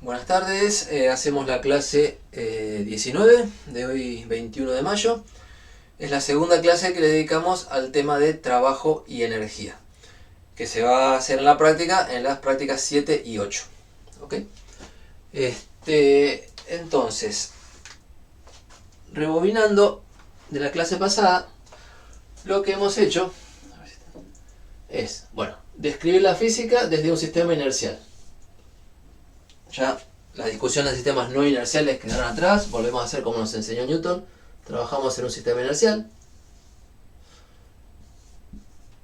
Buenas tardes, hacemos la clase 19 de hoy 21 de mayo. Es la segunda clase que le dedicamos al tema de trabajo y energía, que se va a hacer en la práctica, en las prácticas 7 y 8. ¿Ok? Entonces, rebobinando de la clase pasada, lo que hemos hecho es, describir la física desde un sistema inercial. Ya la discusión de sistemas no inerciales quedaron atrás, volvemos a hacer como nos enseñó Newton, trabajamos en un sistema inercial.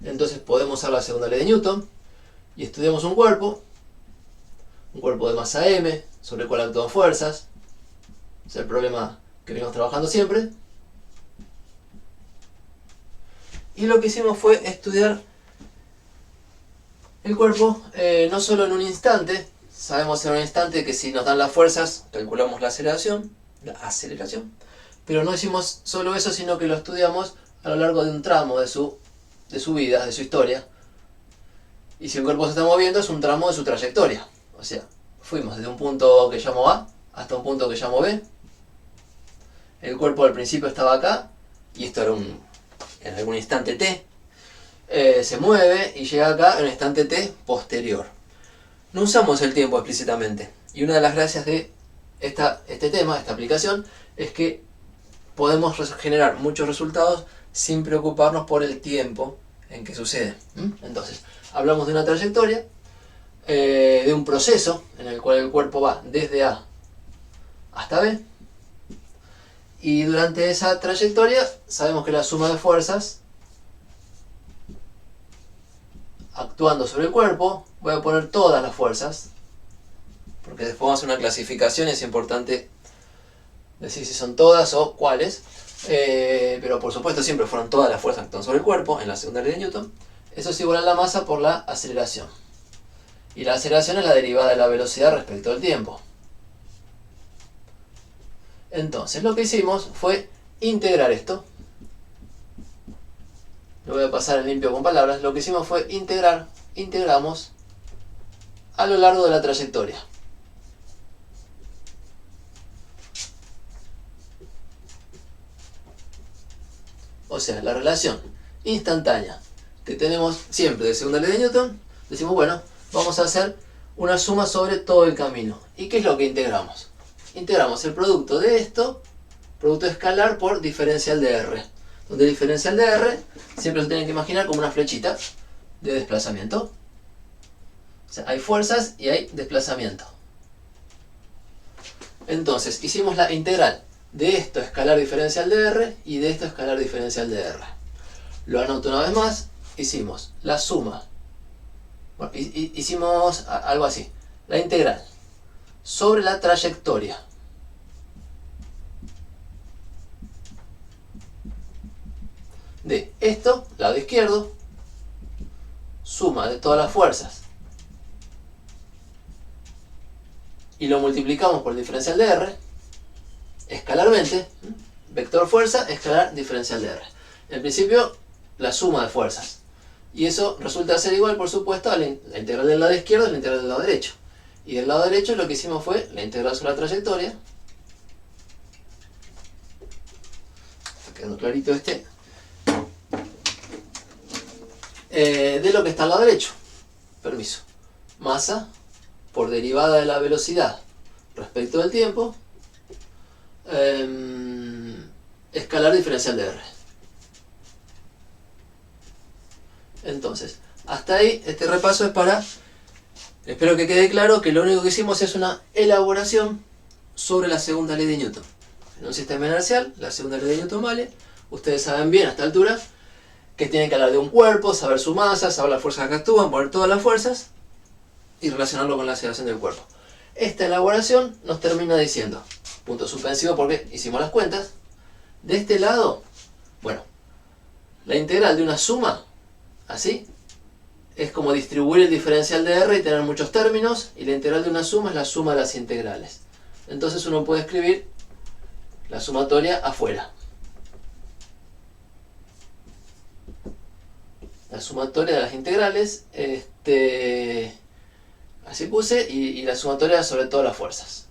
Entonces podemos usar la segunda ley de Newton y estudiamos un cuerpo de masa m, sobre el cual actúan fuerzas. Es el problema que venimos trabajando siempre. Y lo que hicimos fue estudiar el cuerpo no solo en un instante. Sabemos en un instante que si nos dan las fuerzas, calculamos la aceleración, pero no hicimos solo eso, sino que lo estudiamos a lo largo de un tramo de su vida, de su historia. Y si un cuerpo se está moviendo, es un tramo de su trayectoria. O sea, fuimos desde un punto que llamo A hasta un punto que llamo B. El cuerpo al principio estaba acá, y esto era en algún instante t. Se mueve y llega acá en un instante t posterior. No usamos el tiempo explícitamente. Y una de las gracias de este tema, esta aplicación, es que podemos generar muchos resultados sin preocuparnos por el tiempo en que sucede. Entonces, hablamos de una trayectoria, de un proceso en el cual el cuerpo va desde A hasta B. Y durante esa trayectoria sabemos que la suma de fuerzas actuando sobre el cuerpo, voy a poner todas las fuerzas, porque después vamos a hacer una clasificación y es importante decir si son todas o cuáles, pero por supuesto siempre fueron todas las fuerzas que actúan sobre el cuerpo, en la segunda ley de Newton. Eso es igual a la masa por la aceleración. Y la aceleración es la derivada de la velocidad respecto al tiempo. Entonces lo que hicimos fue integrar esto. Lo voy a pasar en limpio con palabras. Lo que hicimos fue integramos a lo largo de la trayectoria. O sea, la relación instantánea que tenemos siempre de segunda ley de Newton, decimos, bueno, vamos a hacer una suma sobre todo el camino. ¿Y qué es lo que integramos? Integramos el producto de esto, producto escalar, por diferencial de R. Donde el diferencial de R siempre se tienen que imaginar como una flechita de desplazamiento. O sea, hay fuerzas y hay desplazamiento. Entonces, hicimos la integral de esto escalar diferencial de R y de esto escalar diferencial de R. Lo anoto una vez más, hicimos la suma. Bueno, hicimos algo así. La integral sobre la trayectoria de esto, lado izquierdo, suma de todas las fuerzas, y lo multiplicamos por el diferencial de R, escalarmente, vector fuerza, escalar diferencial de R. En principio, la suma de fuerzas. Y eso resulta ser igual, por supuesto, a la integral del lado izquierdo y la integral del lado derecho. Y del lado derecho lo que hicimos fue la integral sobre la trayectoria. Está quedando clarito de lo que está al lado derecho. Permiso. Masa por derivada de la velocidad respecto del tiempo, escalar diferencial de R. Entonces, hasta ahí este repaso es para... Espero que quede claro que lo único que hicimos es una elaboración sobre la segunda ley de Newton. En un sistema inercial, la segunda ley de Newton vale. Ustedes saben bien a esta altura que tienen que hablar de un cuerpo, saber su masa, saber las fuerzas que actúan, poner todas las fuerzas y relacionarlo con la aceleración del cuerpo. Esta elaboración nos termina diciendo, punto suspensivo porque hicimos las cuentas, de este lado, la integral de una suma, así, es como distribuir el diferencial de R y tener muchos términos, y la integral de una suma es la suma de las integrales. Entonces uno puede escribir la sumatoria afuera. La sumatoria de las integrales, Así puse, y la sumatoria sobre todas las fuerzas.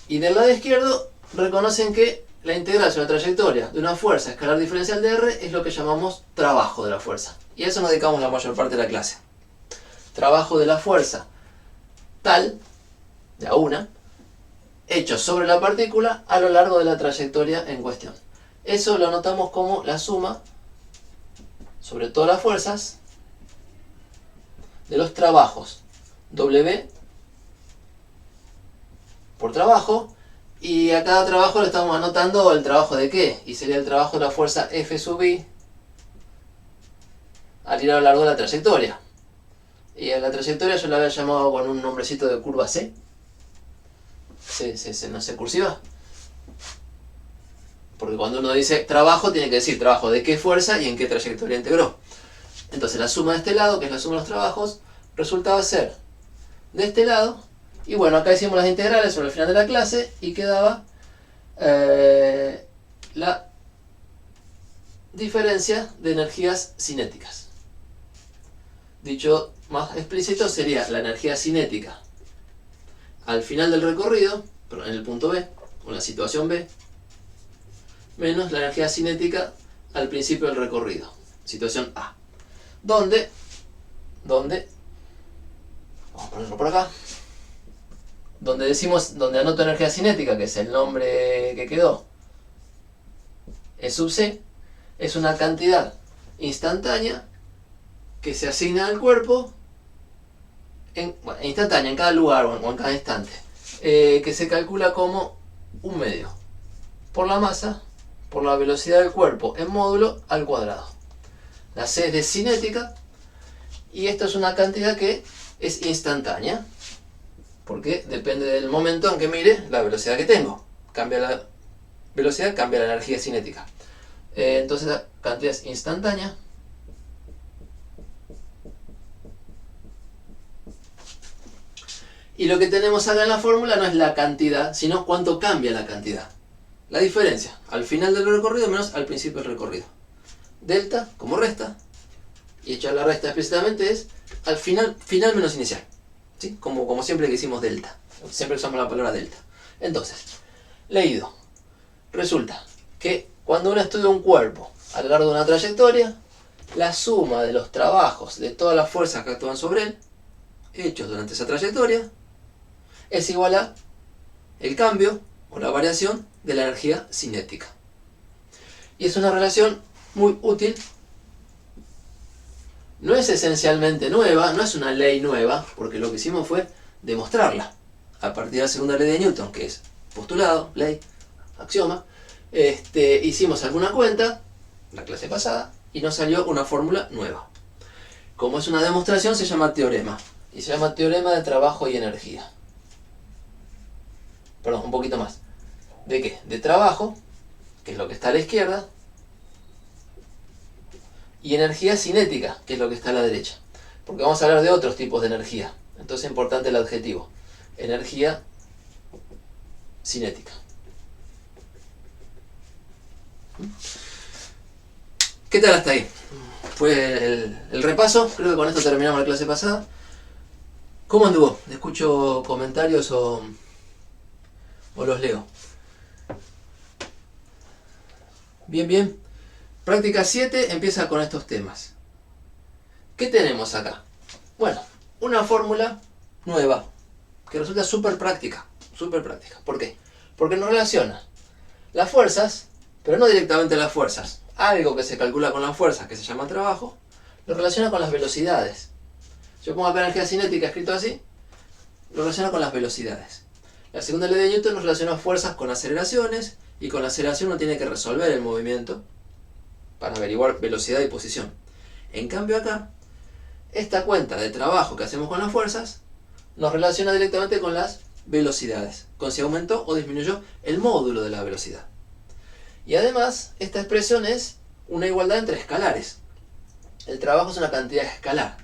Y del lado izquierdo reconocen que la integral sobre la trayectoria de una fuerza escalar diferencial de R es lo que llamamos trabajo de la fuerza. Y a eso nos dedicamos la mayor parte de la clase. Trabajo de la fuerza tal, de a una, hecho sobre la partícula a lo largo de la trayectoria en cuestión. Eso lo anotamos como la suma sobre todas las fuerzas de los trabajos W por trabajo, y a cada trabajo le estamos anotando el trabajo de qué, y sería el trabajo de la fuerza F sub I al ir a lo largo de la trayectoria. Y a la trayectoria yo la había llamado con un nombrecito de curva C. No sé, cursiva. Porque cuando uno dice trabajo, tiene que decir trabajo de qué fuerza y en qué trayectoria integró. Entonces la suma de este lado, que es la suma de los trabajos, resultaba ser de este lado. Y bueno, acá hicimos las integrales sobre el final de la clase y quedaba la diferencia de energías cinéticas. Dicho más explícito, sería la energía cinética al final del recorrido, pero en el punto B, o en la situación B, menos la energía cinética al principio del recorrido, situación A. Donde, vamos a ponerlo por acá, donde anoto energía cinética, que es el nombre que quedó, E sub C, es una cantidad instantánea que se asigna al cuerpo, instantánea en cada lugar o en cada instante, que se calcula como un medio por la masa por la velocidad del cuerpo en módulo al cuadrado. La C es de cinética y esto es una cantidad que es instantánea porque depende del momento en que mire la velocidad que tengo. Cambia la velocidad, cambia la energía cinética. Entonces la cantidad es instantánea. Y lo que tenemos acá en la fórmula no es la cantidad, sino cuánto cambia la cantidad. La diferencia al final del recorrido menos al principio del recorrido. Delta como resta, y echar la resta explícitamente es al final menos inicial. ¿Sí? Como siempre que hicimos delta. Siempre usamos la palabra delta. Entonces, leído, resulta que cuando uno estudia un cuerpo a lo largo de una trayectoria, la suma de los trabajos de todas las fuerzas que actúan sobre él, hechos durante esa trayectoria, es igual a el cambio o la variación de la energía cinética. Y es una relación muy útil. No es esencialmente nueva, no es una ley nueva, porque lo que hicimos fue demostrarla a partir de la segunda ley de Newton, que es postulado, ley, axioma. Hicimos alguna cuenta la clase pasada y nos salió una fórmula nueva. Como es una demostración, se llama teorema, y se llama teorema de trabajo y energía. Perdón, un poquito más. ¿De qué? De trabajo, que es lo que está a la izquierda, y energía cinética, que es lo que está a la derecha. Porque vamos a hablar de otros tipos de energía. Entonces es importante el adjetivo. Energía cinética. ¿Qué tal hasta ahí? Fue el repaso. Creo que con esto terminamos la clase pasada. ¿Cómo anduvo? ¿Escucho comentarios o los leo? Bien, bien. Práctica 7 empieza con estos temas. ¿Qué tenemos acá? Bueno, una fórmula nueva que resulta súper práctica. Súper práctica. ¿Por qué? Porque nos relaciona las fuerzas, pero no directamente las fuerzas. Algo que se calcula con las fuerzas, que se llama trabajo, lo relaciona con las velocidades. Yo pongo acá energía cinética escrito así, lo relaciona con las velocidades. La segunda ley de Newton nos relaciona fuerzas con aceleraciones, y con la aceleración uno tiene que resolver el movimiento para averiguar velocidad y posición. En cambio acá, esta cuenta de trabajo que hacemos con las fuerzas nos relaciona directamente con las velocidades, con si aumentó o disminuyó el módulo de la velocidad. Y además, esta expresión es una igualdad entre escalares. El trabajo es una cantidad escalar.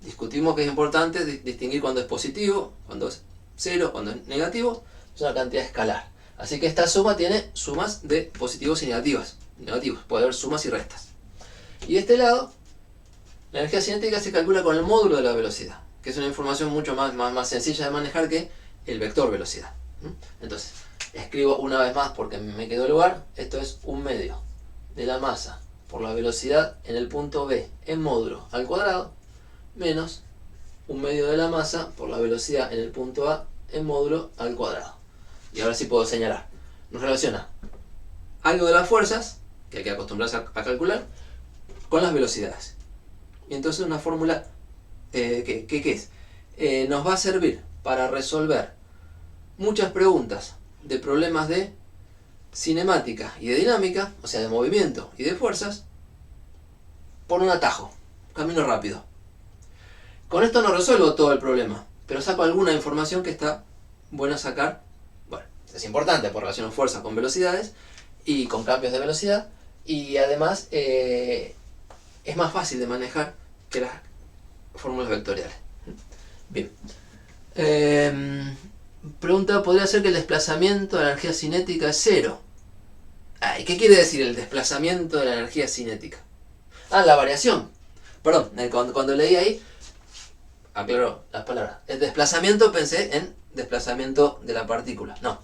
Discutimos que es importante distinguir cuando es positivo, cuando es cero, cuando es negativo. Es una cantidad escalar. Así que esta suma tiene sumas de positivos y negativos. Puede haber sumas y restas. Y de este lado La energía cinética se calcula con el módulo de la velocidad, que es una información mucho más sencilla de manejar que el vector velocidad. Entonces, escribo una vez más porque me quedó lugar. Esto es 1/2 de la masa por la velocidad en el punto B en módulo al cuadrado menos 1/2 de la masa por la velocidad en el punto A en módulo al cuadrado. Y ahora sí puedo señalar. Nos relaciona algo de las fuerzas, que hay que acostumbrarse a calcular, con las velocidades. Y entonces una fórmula, ¿qué es? Nos va a servir para resolver muchas preguntas de problemas de cinemática y de dinámica, o sea, de movimiento y de fuerzas, por un atajo, camino rápido. Con esto no resuelvo todo el problema, pero saco alguna información que está buena sacar. Bueno, es importante por relación fuerza con velocidades y con cambios de velocidad, y además es más fácil de manejar que las fórmulas vectoriales. Bien. Pregunta, ¿podría ser que el desplazamiento de la energía cinética es cero? Ay, ¿qué quiere decir el desplazamiento de la energía cinética? Ah, la variación. Perdón, cuando leí ahí, aclaró las palabras. El desplazamiento pensé en desplazamiento de la partícula. No.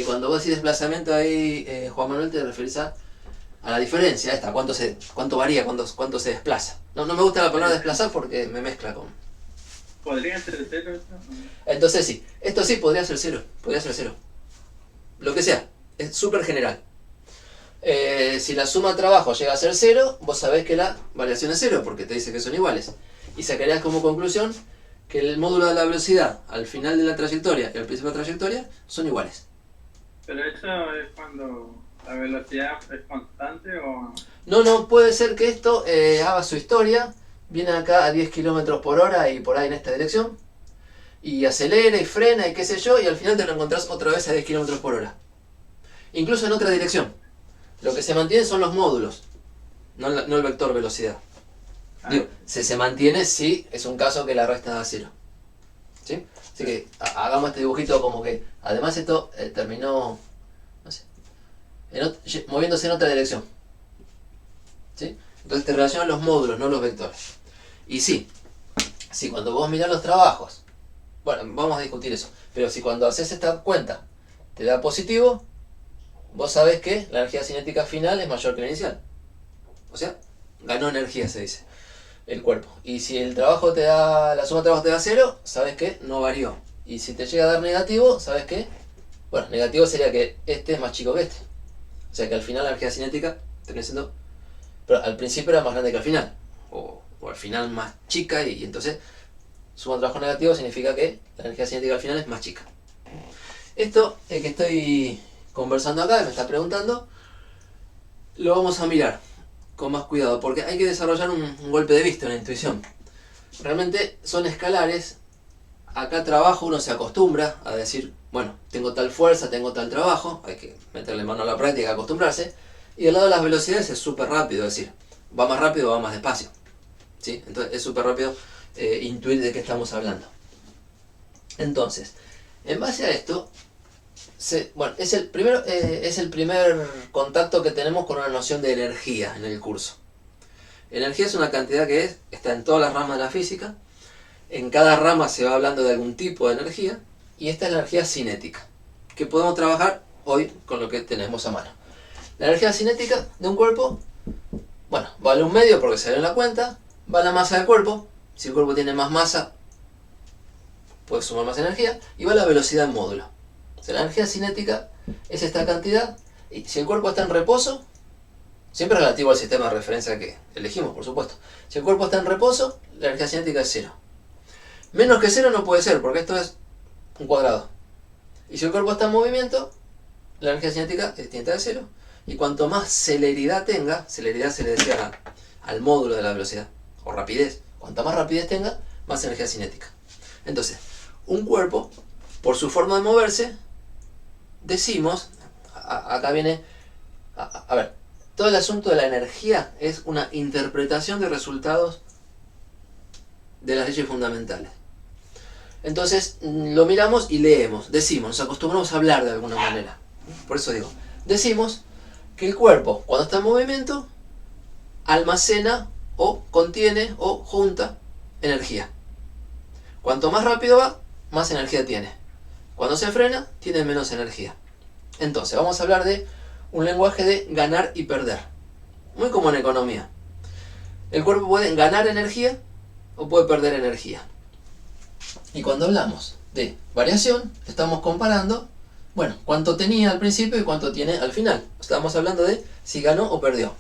Cuando vos decís desplazamiento ahí, Juan Manuel, te referís a la diferencia esta, cuánto varía, cuánto se desplaza. No me gusta la palabra desplazar porque me mezcla con... ¿Podría ser cero esto? Entonces sí, esto sí podría ser cero, lo que sea, es súper general. Si la suma de trabajo llega a ser cero, vos sabés que la variación es cero porque te dice que son iguales. Y sacarías como conclusión que el módulo de la velocidad al final de la trayectoria y al principio de la trayectoria son iguales. Pero eso es cuando la velocidad es constante o... No, puede ser que esto haga su historia, viene acá a 10 km por hora y por ahí en esta dirección, y acelera y frena y qué sé yo, y al final te lo encontrás otra vez a 10 km por hora. Incluso en otra dirección. Lo que se mantiene son los módulos, no el vector velocidad. Digo, se mantiene si es un caso que la resta da cero. ¿Sí? Así que hagamos este dibujito como que, además esto terminó, no sé, moviéndose en otra dirección. ¿Sí? Entonces te relacionan los módulos, no los vectores. Y sí, cuando vos mirás los trabajos, bueno, vamos a discutir eso, pero si cuando haces esta cuenta te da positivo, vos sabés que la energía cinética final es mayor que la inicial. O sea, ganó energía, se dice, el cuerpo. Y si el trabajo te da, la suma de trabajo te da cero, sabes que no varió. Y si te llega a dar negativo, sabes que, bueno, negativo sería que este es más chico que este. O sea que al final la energía cinética termina siendo, pero al principio era más grande que al final. O al final más chica, y entonces suma de trabajo negativo significa que la energía cinética al final es más chica. Esto que estoy conversando acá, me está preguntando, lo vamos a mirar con más cuidado, porque hay que desarrollar un golpe de vista, una intuición. Realmente son escalares. Acá trabajo, uno se acostumbra a decir, bueno, tengo tal fuerza, tengo tal trabajo, hay que meterle mano a la práctica, acostumbrarse. Y del lado de las velocidades es súper rápido, es decir, va más rápido o va más despacio. ¿Sí? Entonces es súper rápido intuir de qué estamos hablando. Entonces, en base a esto, es el primer contacto que tenemos con una noción de energía en el curso. Energía es una cantidad que está en todas las ramas de la física. En cada rama se va hablando de algún tipo de energía, y esta es la energía cinética, que podemos trabajar hoy con lo que tenemos a mano. La energía cinética de un cuerpo, bueno, vale 1/2 porque se ve en la cuenta, va la masa del cuerpo, si el cuerpo tiene más masa, puede sumar más energía, y va la velocidad en módulo. O sea, la energía cinética es esta cantidad, y si el cuerpo está en reposo, siempre relativo al sistema de referencia que elegimos, por supuesto. Si el cuerpo está en reposo, la energía cinética es cero. Menos que cero no puede ser, porque esto es un cuadrado. Y si el cuerpo está en movimiento, la energía cinética es distinta de cero. Y cuanto más celeridad tenga, celeridad se le decía al módulo de la velocidad, o rapidez, cuanta más rapidez tenga, más energía cinética. Entonces, un cuerpo, por su forma de moverse, decimos, acá viene, a ver, todo el asunto de la energía es una interpretación de resultados de las leyes fundamentales. Entonces lo miramos y leemos, decimos, nos acostumbramos a hablar de alguna manera. Por eso decimos que el cuerpo, cuando está en movimiento, almacena o contiene o junta energía. Cuanto más rápido va, más energía tiene. Cuando se frena, tiene menos energía. Entonces, vamos a hablar de un lenguaje de ganar y perder. Muy como en economía. El cuerpo puede ganar energía o puede perder energía. Y cuando hablamos de variación, estamos comparando, bueno, cuánto tenía al principio y cuánto tiene al final. Estamos hablando de si ganó o perdió.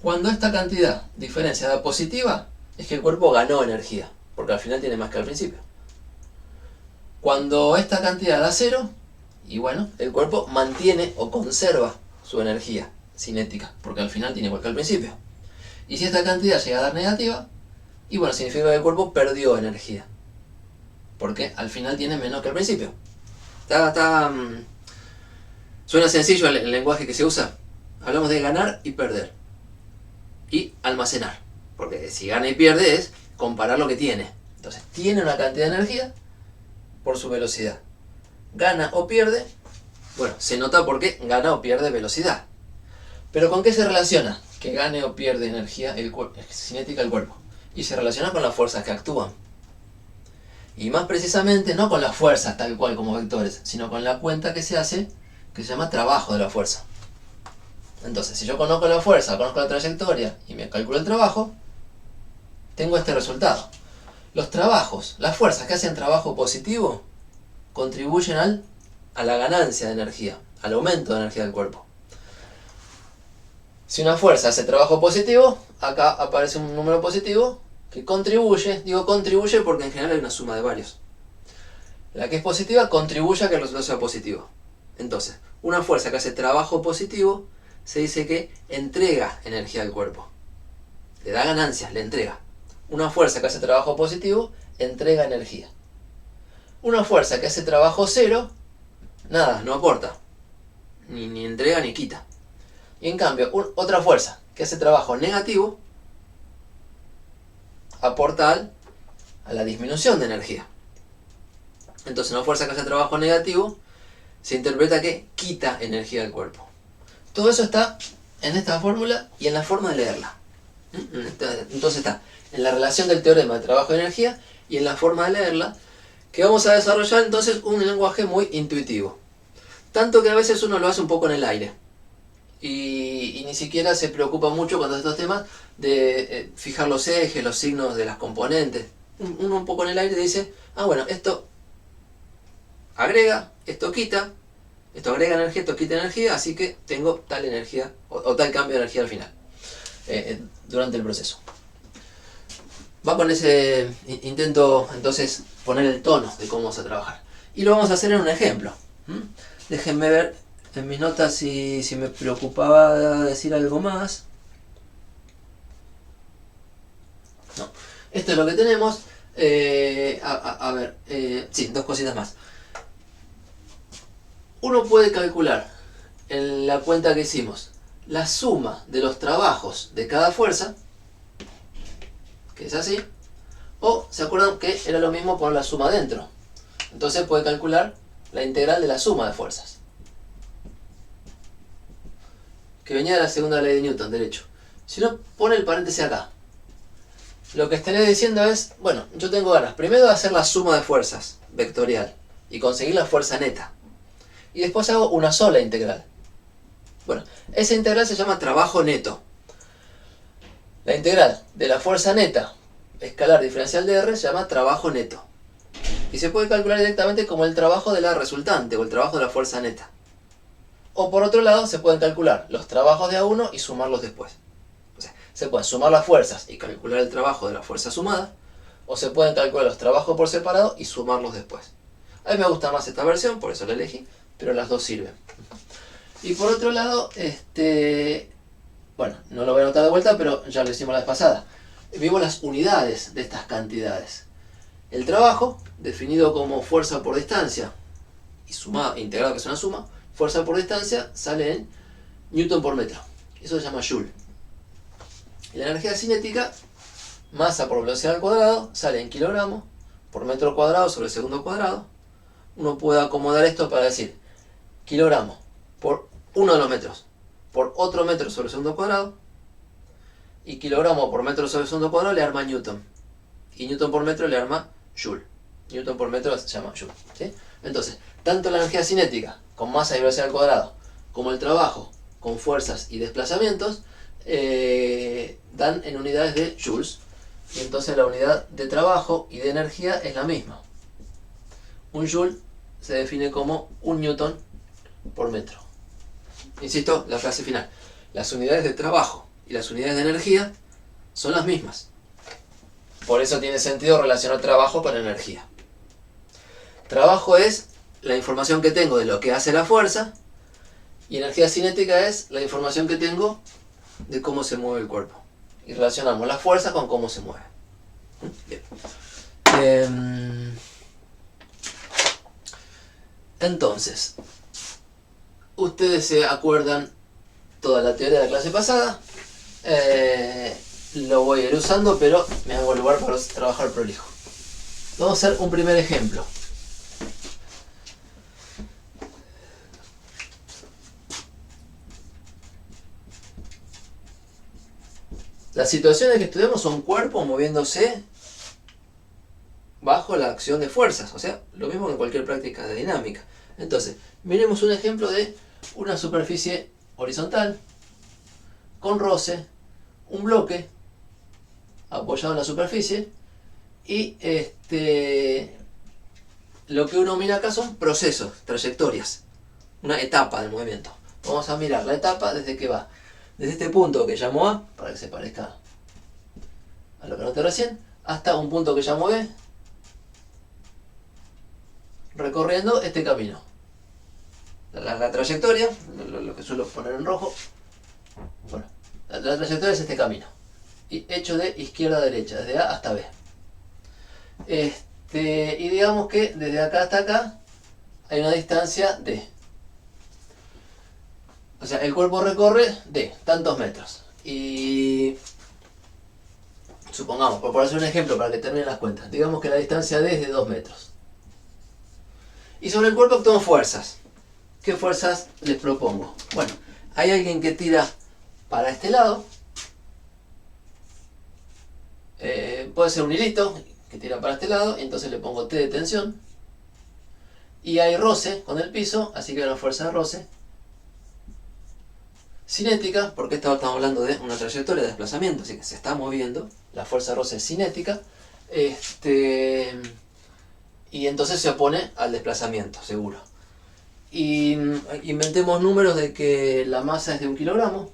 Cuando esta cantidad diferencia da positiva, es que el cuerpo ganó energía, porque al final tiene más que al principio. Cuando esta cantidad da cero, y bueno, el cuerpo mantiene o conserva su energía cinética, porque al final tiene igual que al principio. Y si esta cantidad llega a dar negativa, y bueno, significa que el cuerpo perdió energía, porque al final tiene menos que al principio. Suena sencillo el lenguaje que se usa. Hablamos de ganar y perder. Y almacenar. Porque si gana y pierde es comparar lo que tiene. Entonces, tiene una cantidad de energía por su velocidad. Gana o pierde, bueno, se nota porque gana o pierde velocidad. Pero ¿con qué se relaciona que gane o pierde energía cinética el cuerpo? Y se relaciona con las fuerzas que actúan. Y más precisamente no con las fuerzas tal cual como vectores, sino con la cuenta que se hace, que se llama trabajo de la fuerza. Entonces, si yo conozco la fuerza, conozco la trayectoria y me calculo el trabajo, tengo este resultado. Los trabajos, las fuerzas que hacen trabajo positivo, contribuyen a la ganancia de energía, al aumento de energía del cuerpo. Si una fuerza hace trabajo positivo, acá aparece un número positivo que contribuye, digo contribuye porque en general hay una suma de varios. La que es positiva contribuye a que el resultado sea positivo. Entonces, una fuerza que hace trabajo positivo se dice que entrega energía al cuerpo. Le da ganancias, le entrega. Una fuerza que hace trabajo positivo entrega energía. Una fuerza que hace trabajo cero, nada, no aporta. Ni entrega ni quita. Y en cambio, otra fuerza que hace trabajo negativo aporta a la disminución de energía. Entonces, una fuerza que hace trabajo negativo se interpreta que quita energía del cuerpo. Todo eso está en esta fórmula y en la forma de leerla. Entonces está en la relación del teorema de trabajo de energía y en la forma de leerla, que vamos a desarrollar entonces un lenguaje muy intuitivo. Tanto que a veces uno lo hace un poco en el aire. Y ni siquiera se preocupa mucho cuando estos temas de fijar los ejes, los signos de las componentes. Uno un poco en el aire dice, bueno, esto agrega, esto quita, esto agrega energía, esto quita energía, así que tengo tal energía o tal cambio de energía al final, durante el proceso. Va con ese intento entonces poner el tono de cómo vamos a trabajar. Y lo vamos a hacer en un ejemplo. Déjenme ver en mis notas si me preocupaba decir algo más. No. Esto es lo que tenemos. Sí, dos cositas más. Uno puede calcular en la cuenta que hicimos la suma de los trabajos de cada fuerza, que es así, o se acuerdan que era lo mismo poner la suma dentro. Entonces puede calcular la integral de la suma de fuerzas, que venía de la segunda ley de Newton, derecho. Si uno pone el paréntesis acá, lo que estaría diciendo es, bueno, yo tengo ganas primero de hacer la suma de fuerzas vectorial y conseguir la fuerza neta. Y después hago una sola integral. Bueno, esa integral se llama trabajo neto. La integral de la fuerza neta escalar diferencial de R se llama trabajo neto. Y se puede calcular directamente como el trabajo de la resultante o el trabajo de la fuerza neta. O por otro lado, se pueden calcular los trabajos de A1 y sumarlos después. O sea, se pueden sumar las fuerzas y calcular el trabajo de la fuerza sumada, o se pueden calcular los trabajos por separado y sumarlos después. A mí me gusta más esta versión, por eso la elegí, pero las dos sirven. Y por otro lado, bueno, no lo voy a anotar de vuelta, pero ya lo hicimos la vez pasada. Vimos las unidades de estas cantidades. El trabajo, definido como fuerza por distancia, y sumado, integrado que es una suma, fuerza por distancia sale en Newton por metro. Eso se llama Joule. Y la energía cinética, masa por velocidad al cuadrado, sale en kilogramos por metro cuadrado sobre segundo cuadrado. Uno puede acomodar esto para decir kilogramos por uno de los metros por otro metro sobre segundo cuadrado, Y kilogramo por metro sobre segundo cuadrado le arma Newton. Y Newton por metro le arma Joule. Newton por metro se llama Joule. ¿Sí? Entonces, tanto la energía cinética con masa y velocidad al cuadrado, como el trabajo con fuerzas y desplazamientos, dan en unidades de joules. Y entonces la unidad de trabajo y de energía es la misma. Un joule se define como un newton por metro. Insisto, la frase final. Las unidades de trabajo y las unidades de energía son las mismas. Por eso tiene sentido relacionar trabajo con energía. Trabajo es la información que tengo de lo que hace la fuerza, y energía cinética es la información que tengo de cómo se mueve el cuerpo. Y relacionamos la fuerza con cómo se mueve. Bien. Entonces, ustedes se acuerdan toda la teoría de la clase pasada. Lo voy a ir usando, pero me hago lugar para trabajar prolijo. Vamos a hacer un primer ejemplo. Las situaciones que estudiamos son cuerpos moviéndose bajo la acción de fuerzas, o sea, lo mismo que en cualquier práctica de dinámica. Entonces, miremos un ejemplo de una superficie horizontal con roce, un bloque apoyado en la superficie, y lo que uno mira acá son procesos, trayectorias, una etapa del movimiento. Vamos a mirar la etapa desde que va desde este punto que llamo A, para que se parezca a lo que noté recién, hasta un punto que llamo B, recorriendo este camino. La trayectoria, lo que suelo poner en rojo, bueno, la trayectoria es este camino, y hecho de izquierda a derecha, desde A hasta B. Y digamos que desde acá hasta acá hay una distancia D. O sea, el cuerpo recorre D, tantos metros. Y supongamos, por hacer un ejemplo para que terminen las cuentas, digamos que la distancia D es de 2 metros. Y sobre el cuerpo actúan fuerzas. ¿Qué fuerzas les propongo? Bueno, hay alguien que tira para este lado. Puede ser un hilito que tira para este lado, y entonces le pongo T de tensión. Y hay roce con el piso, así que hay una fuerza de roce. Cinética, porque estamos hablando de una trayectoria de desplazamiento, así que se está moviendo, la fuerza de roce es cinética, y entonces se opone al desplazamiento, seguro. Y inventemos números de que la masa es de 1 kilogramo,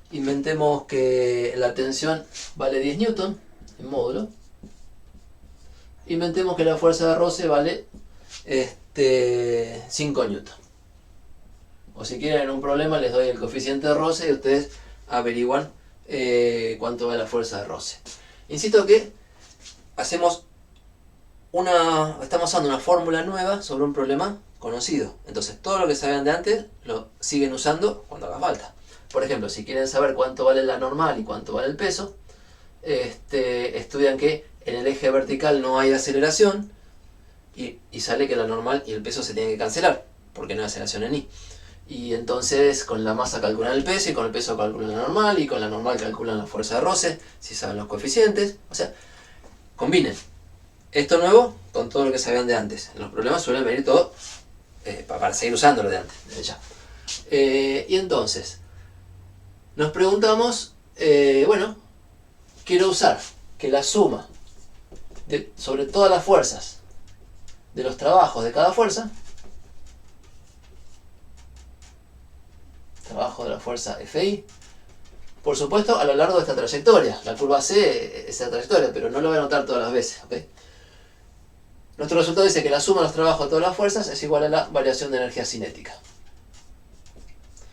inventemos que la tensión vale 10 newton en módulo, inventemos que la fuerza de roce vale 5 newton. O si quieren en un problema les doy el coeficiente de roce y ustedes averiguan cuánto va la fuerza de roce. Insisto que estamos usando una fórmula nueva sobre un problema conocido. Entonces todo lo que sabían de antes lo siguen usando cuando haga falta. Por ejemplo, si quieren saber cuánto vale la normal y cuánto vale el peso, estudian que en el eje vertical no hay aceleración y sale que la normal y el peso se tienen que cancelar porque no hay aceleración en I. Y entonces con la masa calculan el peso, y con el peso calculan la normal, y con la normal calculan la fuerza de roce, si saben los coeficientes. O sea, combinen esto nuevo con todo lo que sabían de antes. En los problemas suelen venir todo para seguir usando lo de antes, desde ya. Y entonces, nos preguntamos, bueno, quiero usar que la suma sobre todas las fuerzas de los trabajos de cada fuerza, trabajo de la fuerza FI, por supuesto a lo largo de esta trayectoria. La curva C es la trayectoria, pero no lo voy a anotar todas las veces, ¿ok? Nuestro resultado dice que la suma de los trabajos de todas las fuerzas es igual a la variación de energía cinética.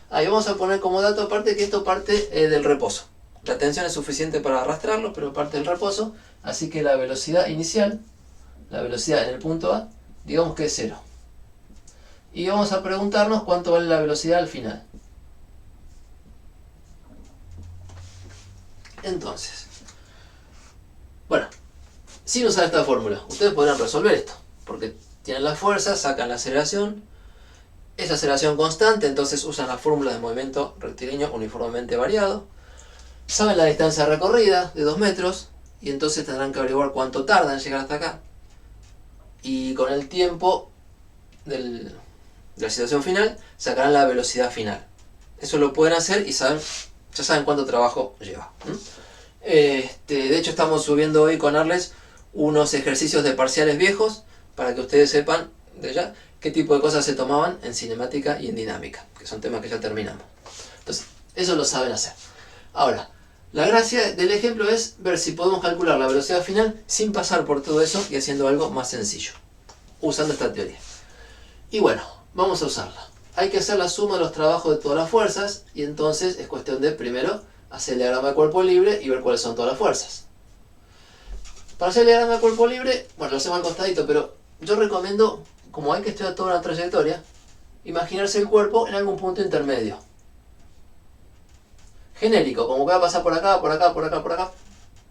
Ahí vamos a poner como dato aparte que esto parte del reposo. La tensión es suficiente para arrastrarlo, pero parte del reposo, así que la velocidad inicial, la velocidad en el punto A, digamos que es 0. Y vamos a preguntarnos cuánto vale la velocidad al final. Entonces, bueno, sin usar esta fórmula, ustedes podrán resolver esto, porque tienen la fuerza, sacan la aceleración, Es aceleración constante, entonces usan la fórmula de movimiento rectilíneo uniformemente variado. Saben la distancia recorrida de 2 metros y entonces tendrán que averiguar cuánto tarda en llegar hasta acá. Y con el tiempo de la situación final sacarán la velocidad final. Eso lo pueden hacer y ya saben cuánto trabajo lleva. De hecho estamos subiendo hoy con Arles unos ejercicios de parciales viejos para que ustedes sepan de ya qué tipo de cosas se tomaban en cinemática y en dinámica, que son temas que ya terminamos. Entonces, eso lo saben hacer. Ahora, la gracia del ejemplo es ver si podemos calcular la velocidad final sin pasar por todo eso y haciendo algo más sencillo, usando esta teoría. Y bueno, vamos a usarla. Hay que hacer la suma de los trabajos de todas las fuerzas y entonces es cuestión de, primero, hacer el diagrama de cuerpo libre y ver cuáles son todas las fuerzas. Para hacer el diagrama de cuerpo libre, bueno, lo hacemos al costadito, pero yo recomiendo, como hay que estudiar toda una trayectoria, imaginarse el cuerpo en algún punto intermedio. Genérico, como que va a pasar por acá, por acá, por acá, por acá.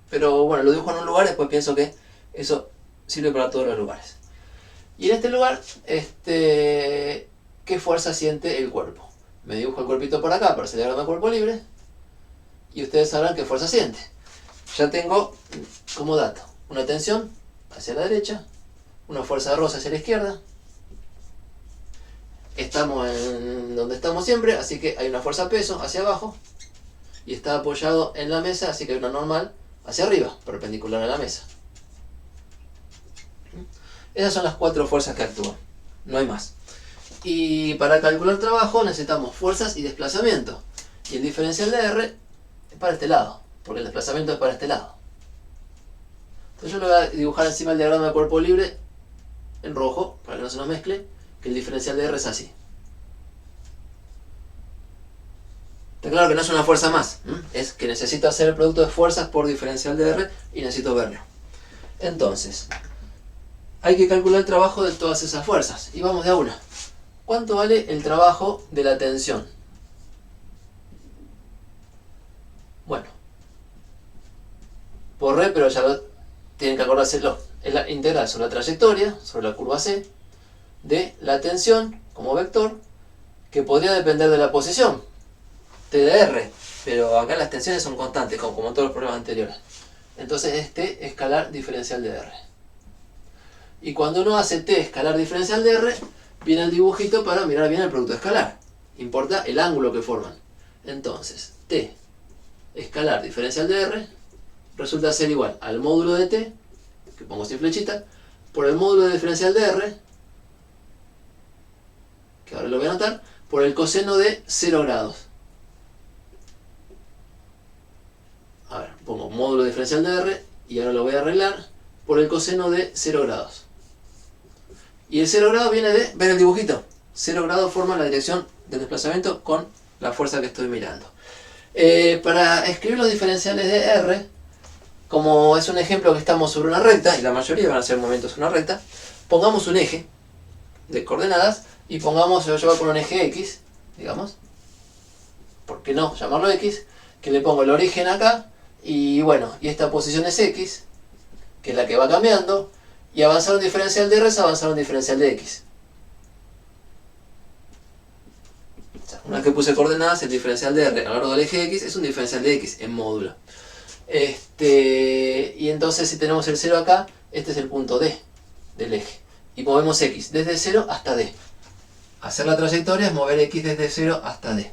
Pero bueno, lo dibujo en un lugar y después pienso que eso sirve para todos los lugares. Y en este lugar, ¿qué fuerza siente el cuerpo? Me dibujo el cuerpito por acá para hacer el diagrama de cuerpo libre. Y ustedes sabrán qué fuerza siente. Ya tengo como dato una tensión hacia la derecha, una fuerza de roce hacia la izquierda. Estamos en donde estamos siempre, así que hay una fuerza peso hacia abajo. Y está apoyado en la mesa, así que hay una normal hacia arriba, perpendicular a la mesa. Esas son las 4 fuerzas que actúan, no hay más. Y para calcular trabajo necesitamos fuerzas y desplazamiento. Y el diferencial de R es para este lado, porque el desplazamiento es para este lado. Entonces yo lo voy a dibujar encima del diagrama de cuerpo libre en rojo, para que no se nos mezcle, que el diferencial de R es así. Está claro que no es una fuerza más, es que necesito hacer el producto de fuerzas por diferencial de R y necesito verlo. Entonces, hay que calcular el trabajo de todas esas fuerzas. Y vamos de a una. ¿Cuánto vale el trabajo de la tensión? Bueno, por R, pero ya lo tienen que acordárselo. Es la integral sobre la trayectoria, sobre la curva C, de la tensión como vector, que podría depender de la posición, T de R, pero acá las tensiones son constantes, como en todos los problemas anteriores. Entonces T escalar diferencial de R. Y cuando uno hace T escalar diferencial de R, viene el dibujito para mirar bien el producto escalar. Importa el ángulo que forman. Entonces, T escalar diferencial de R resulta ser igual al módulo de T, que pongo sin flechita, por el módulo de diferencial de R, que ahora lo voy a anotar, por el coseno de 0 grados. A ver, pongo módulo diferencial de R y ahora lo voy a arreglar por el coseno de 0 grados. Y el 0 grados viene de ver el dibujito. 0 grados forma la dirección del desplazamiento con la fuerza que estoy mirando. Para escribir los diferenciales de R, como es un ejemplo que estamos sobre una recta, y la mayoría van a ser momentos en una recta, pongamos un eje de coordenadas y pongamos, yo voy a poner un eje X, digamos, ¿por qué no llamarlo X? Que le pongo el origen acá, y bueno, y esta posición es X, que es la que va cambiando, y avanzar un diferencial de R es avanzar un diferencial de X. O sea, una vez que puse coordenadas, el diferencial de R a lo largo del eje X es un diferencial de X en módulo. Y entonces si tenemos el 0 acá, este es el punto D del eje. Y movemos X desde 0 hasta D. Hacer la trayectoria es mover X desde 0 hasta D.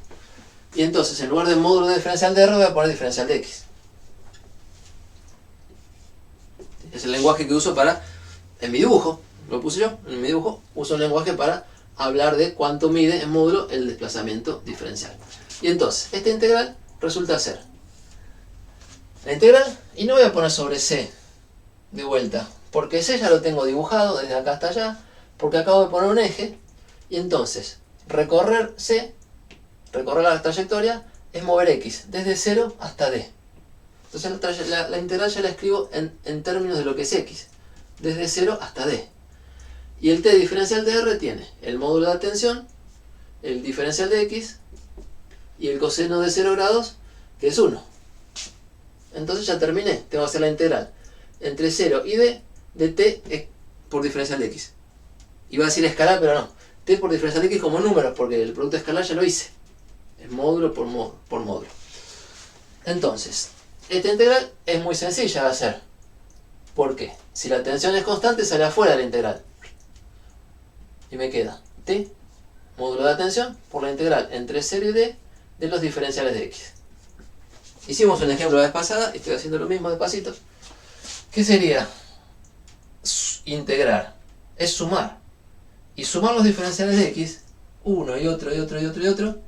Y entonces en lugar del módulo de diferencial de R voy a poner diferencial de X. Es el lenguaje que uso para, en mi dibujo, lo puse yo, en mi dibujo uso un lenguaje para hablar de cuánto mide en módulo el desplazamiento diferencial. Y entonces, esta integral resulta ser la integral, y no voy a poner sobre C de vuelta, porque C ya lo tengo dibujado desde acá hasta allá, porque acabo de poner un eje, y entonces recorrer C, recorrer la trayectoria, es mover X desde 0 hasta D. Entonces la integral ya la escribo en términos de lo que es X, desde 0 hasta D. Y el T diferencial de R tiene el módulo de la tensión, el diferencial de X, y el coseno de 0 grados, que es 1. Entonces ya terminé, tengo que hacer la integral entre 0 y D de T por diferencial de X. Iba a decir escalar, pero no. t por diferencial de x como números, porque el producto escalar ya lo hice. Es módulo por módulo. Entonces, esta integral es muy sencilla de hacer. ¿Por qué? Si la tensión es constante, sale afuera de la integral. Y me queda t, módulo de la tensión, por la integral entre 0 y d de los diferenciales de x. Hicimos un ejemplo la vez pasada, y estoy haciendo lo mismo despacito. ¿Qué sería? Integrar. Es sumar. Y sumar los diferenciales de x, uno y otro y otro y otro y otro,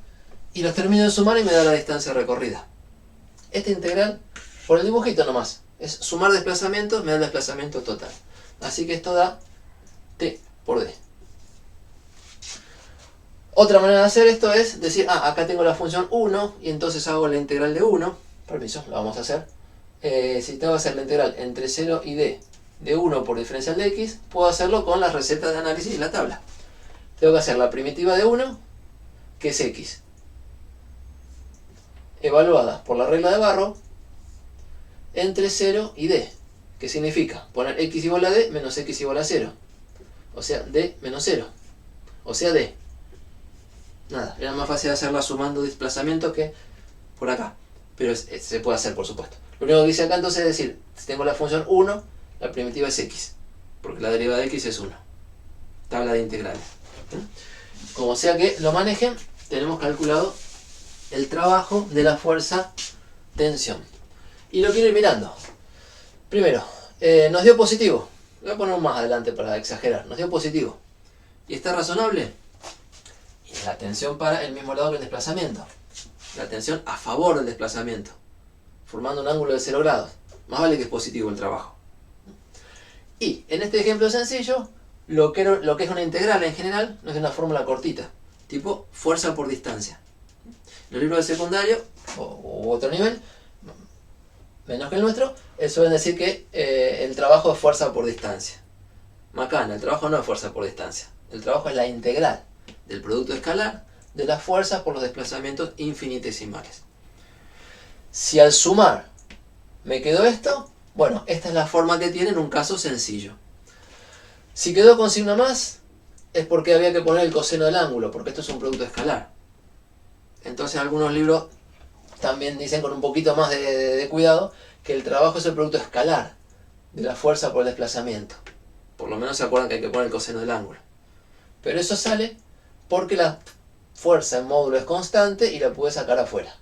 y los termino de sumar y me da la distancia recorrida. Esta integral, por el dibujito nomás, es sumar desplazamientos, me da el desplazamiento total. Así que esto da t por d. Otra manera de hacer esto es decir, acá tengo la función 1, y entonces hago la integral de 1. Permiso, la vamos a hacer. Si tengo que hacer la integral entre 0 y d de 1 por diferencial de x, puedo hacerlo con las recetas de análisis y la tabla. Tengo que hacer la primitiva de 1, que es x, evaluada por la regla de Barrow, entre 0 y d, que significa poner x igual a d menos x igual a 0. O sea, d menos 0. O sea, d. Nada, era más fácil hacerla sumando desplazamiento que por acá. Pero se puede hacer, por supuesto. Lo único que hice acá entonces es decir, si tengo la función 1, la primitiva es x, porque la derivada de x es 1. Tabla de integrales. Como sea que lo manejen, tenemos calculado el trabajo de la fuerza tensión. Y lo quiero ir mirando. Primero, nos dio positivo. Lo voy a poner más adelante para exagerar. Nos dio positivo. ¿Y está razonable? Y la tensión para el mismo lado que el desplazamiento. La tensión a favor del desplazamiento, formando un ángulo de 0 grados. Más vale que es positivo el trabajo. Y en este ejemplo sencillo, lo que es una integral en general no es una fórmula cortita, tipo fuerza por distancia. Los libros de secundario, u otro nivel, menos que el nuestro, suelen decir que el trabajo es fuerza por distancia. Macana, el trabajo no es fuerza por distancia. El trabajo es la integral del producto escalar de las fuerzas por los desplazamientos infinitesimales. Si al sumar me quedó esto, bueno, esta es la forma que tiene en un caso sencillo. Si quedó con signo más, es porque había que poner el coseno del ángulo, porque esto es un producto escalar. Entonces algunos libros también dicen con un poquito más de cuidado que el trabajo es el producto escalar de la fuerza por el desplazamiento. Por lo menos se acuerdan que hay que poner el coseno del ángulo. Pero eso sale porque la fuerza en módulo es constante y la pude sacar afuera.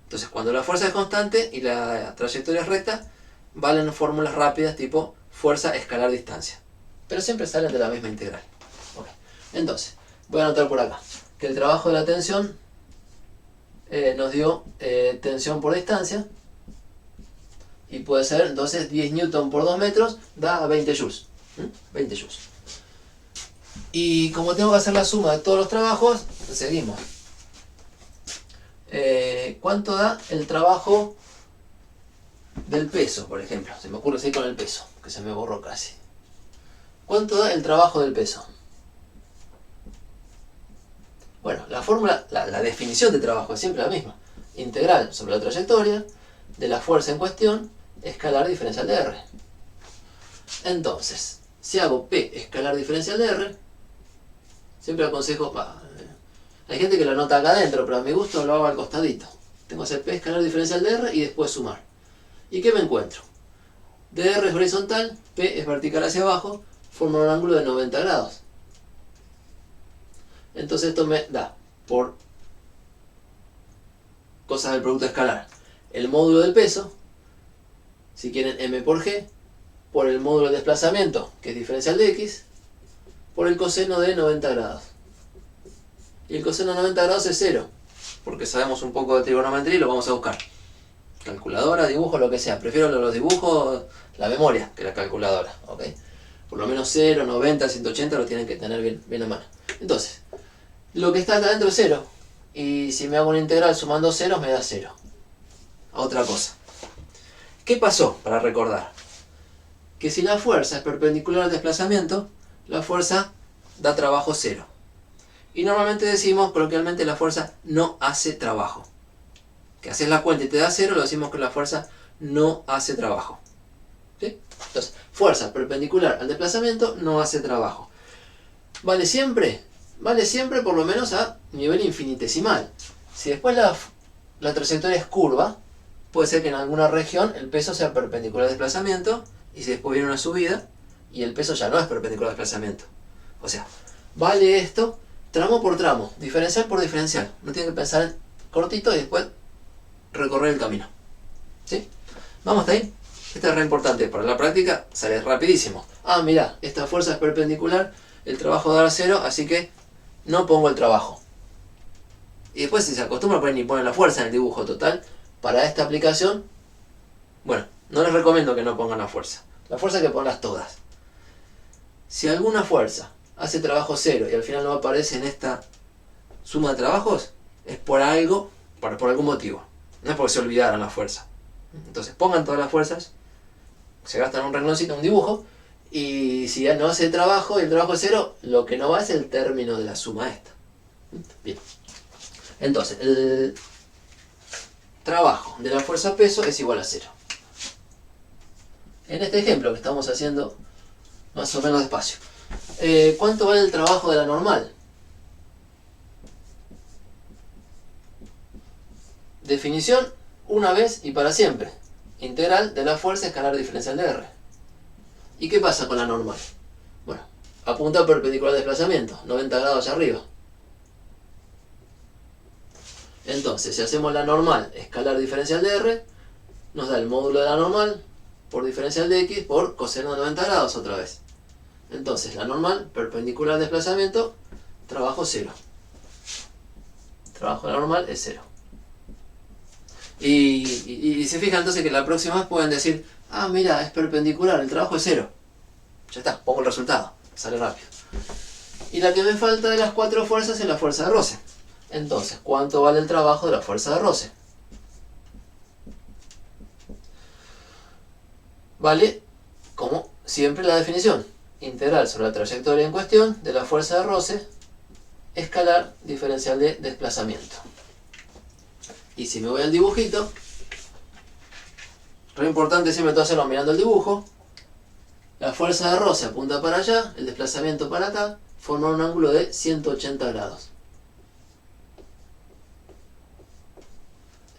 Entonces cuando la fuerza es constante y la trayectoria es recta, valen fórmulas rápidas tipo fuerza escalar distancia. Pero siempre salen de la misma integral. Okay. Entonces, voy a anotar por acá que el trabajo de la tensión nos dio tensión por distancia. Y puede ser entonces 10 newton por 2 metros da 20 joules. 20 joules. Y como tengo que hacer la suma de todos los trabajos, seguimos. ¿Cuánto da el trabajo del peso, por ejemplo? Se me ocurre seguir con el peso, que se me borró casi. ¿Cuánto da el trabajo del peso? Bueno, la fórmula, la definición de trabajo es siempre la misma. Integral sobre la trayectoria de la fuerza en cuestión, escalar diferencial de R. Entonces, si hago P escalar diferencial de R, siempre aconsejo, hay gente que lo anota acá adentro, pero a mi gusto lo hago al costadito. Tengo que hacer P escalar diferencial de R y después sumar. ¿Y qué me encuentro? DR es horizontal, P es vertical hacia abajo, forma un ángulo de 90 grados. Entonces esto me da, por cosas del producto escalar, el módulo del peso, si quieren M por G, por el módulo del desplazamiento, que es diferencial de X, por el coseno de 90 grados. Y el coseno de 90 grados es 0, porque sabemos un poco de trigonometría y lo vamos a buscar. Calculadora, dibujo, lo que sea. Prefiero los dibujos, la memoria, que la calculadora. ¿Okay? Por lo menos 0, 90, 180 lo tienen que tener bien a mano. Entonces, lo que está acá adentro es 0. Y si me hago una integral sumando ceros me da 0. Otra cosa. ¿Qué pasó? Para recordar. Que si la fuerza es perpendicular al desplazamiento, la fuerza da trabajo 0. Y normalmente decimos, coloquialmente, la fuerza no hace trabajo. Que haces la cuenta y te da 0, lo decimos que la fuerza no hace trabajo. ¿Sí? Entonces, fuerza perpendicular al desplazamiento no hace trabajo. ¿Vale siempre? Vale siempre por lo menos a nivel infinitesimal. Si después la trayectoria es curva, puede ser que en alguna región el peso sea perpendicular al desplazamiento, y si después viene una subida, y el peso ya no es perpendicular al desplazamiento. O sea, vale esto tramo por tramo, diferencial por diferencial. No tiene que pensar en cortito y después recorrer el camino. ¿Sí? ¿Vamos hasta ahí? Esto es re importante. Para la práctica sale rapidísimo. Ah, mira, esta fuerza es perpendicular, el trabajo da 0, así que no pongo el trabajo. Y después si se acostumbra a poner ni ponen la fuerza en el dibujo total, para esta aplicación, bueno, no les recomiendo que no pongan la fuerza. La fuerza hay que ponerlas todas. Si alguna fuerza hace trabajo 0 y al final no aparece en esta suma de trabajos, es por algo, por algún motivo. No es porque se olvidaron la fuerza. Entonces pongan todas las fuerzas, se gastan un rengloncito, un dibujo, y si ya no hace el trabajo y el trabajo es 0, lo que no va es el término de la suma esta. Bien. Entonces, el trabajo de la fuerza peso es igual a 0. En este ejemplo que estamos haciendo más o menos despacio, ¿cuánto vale el trabajo de la normal? Definición, una vez y para siempre. Integral de la fuerza escalar diferencial de R. ¿Y qué pasa con la normal? Bueno, apunta perpendicular al desplazamiento, 90 grados hacia arriba. Entonces, si hacemos la normal escalar diferencial de R, nos da el módulo de la normal por diferencial de X por coseno de 90 grados otra vez. Entonces, la normal perpendicular al desplazamiento, trabajo 0. Trabajo de la normal es 0. Y se fijan entonces que la próxima vez pueden decir, ah, mira, es perpendicular, el trabajo es 0. Ya está, pongo el resultado, sale rápido. Y la que me falta de las 4 fuerzas es la fuerza de roce. Entonces, ¿cuánto vale el trabajo de la fuerza de roce? Vale, como siempre, la definición. Integral sobre la trayectoria en cuestión de la fuerza de roce escalar diferencial de desplazamiento. Y si me voy al dibujito, lo importante siempre es hacerlo mirando el dibujo. La fuerza de roce apunta para allá, el desplazamiento para acá, forma un ángulo de 180 grados.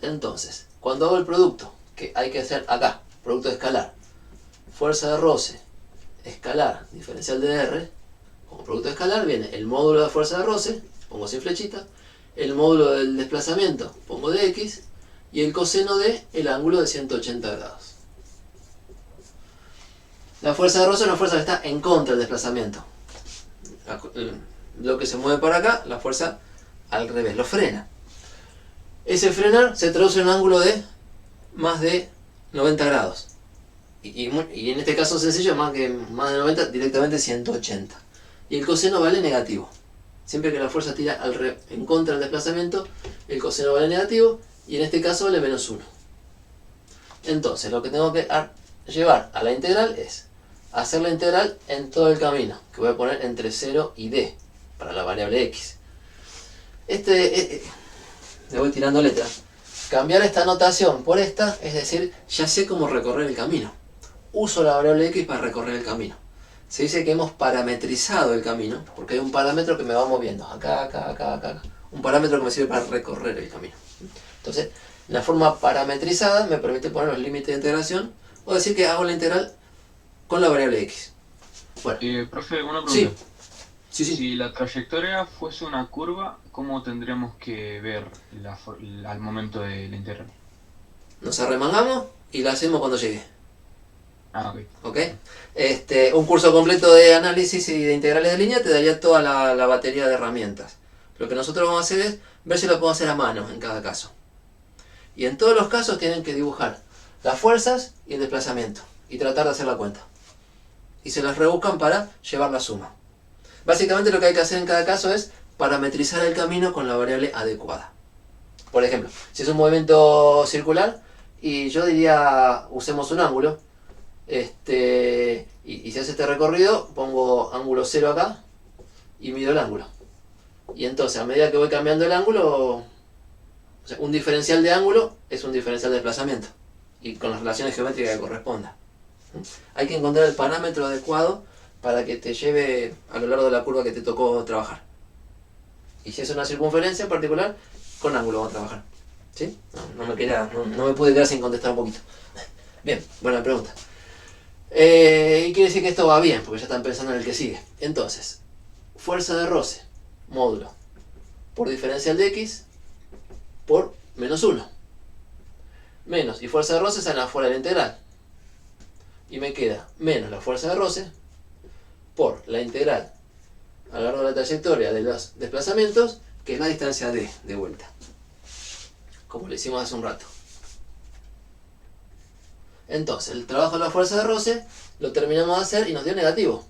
Entonces, cuando hago el producto, que hay que hacer acá, producto escalar, fuerza de roce, escalar, diferencial de R, como producto escalar viene el módulo de la fuerza de roce, pongo sin flechita, el módulo del desplazamiento, pongo de X, y el coseno de el ángulo de 180 grados. La fuerza de roce es una fuerza que está en contra del desplazamiento. El bloque se mueve para acá, la fuerza al revés, lo frena. Ese frenar se traduce en un ángulo de más de 90 grados. Y en este caso sencillo, más de 90, directamente 180. Y el coseno vale negativo. Siempre que la fuerza tira en contra del desplazamiento, el coseno vale negativo, y en este caso vale menos 1. Entonces, lo que tengo que llevar a la integral es hacer la integral en todo el camino, que voy a poner entre 0 y d, para la variable x. Le voy tirando letras. Cambiar esta notación por esta, es decir, ya sé cómo recorrer el camino. Uso la variable x para recorrer el camino. Se dice que hemos parametrizado el camino, porque hay un parámetro que me va moviendo, acá, acá, acá, acá. Un parámetro que me sirve para recorrer el camino. Entonces, la forma parametrizada me permite poner los límites de integración, o decir que hago la integral con la variable x. Bueno. Profe, una pregunta. Sí. Si la trayectoria fuese una curva, ¿cómo tendríamos que ver al momento de la integral? Nos arremangamos y la hacemos cuando llegue. Ah, ok. ¿Ok? Un curso completo de análisis y de integrales de línea te daría toda la batería de herramientas. Lo que nosotros vamos a hacer es ver si lo podemos hacer a mano en cada caso. Y en todos los casos tienen que dibujar las fuerzas y el desplazamiento y tratar de hacer la cuenta. Y se las rebuscan para llevar la suma. Básicamente lo que hay que hacer en cada caso es parametrizar el camino con la variable adecuada. Por ejemplo, si es un movimiento circular, y yo diría usemos un ángulo, y si hace este recorrido, pongo ángulo 0 acá y mido el ángulo. Y entonces, a medida que voy cambiando el ángulo, o sea, un diferencial de ángulo es un diferencial de desplazamiento, y con las relaciones geométricas que corresponda. Hay que encontrar el parámetro adecuado para que te lleve a lo largo de la curva que te tocó trabajar. Y si es una circunferencia en particular, con ángulo vamos a trabajar. ¿Sí? No me pude quedar sin contestar un poquito. Bien, buena pregunta. Y quiere decir que esto va bien, porque ya están pensando en el que sigue. Entonces, fuerza de roce, módulo, por diferencial de x, por menos 1. Menos, y fuerza de roce sale afuera de la integral. Y me queda menos la fuerza de roce por la integral a lo largo de la trayectoria de los desplazamientos, que es la distancia d de vuelta, como lo hicimos hace un rato. Entonces, el trabajo de la fuerza de roce lo terminamos de hacer y nos dio negativo.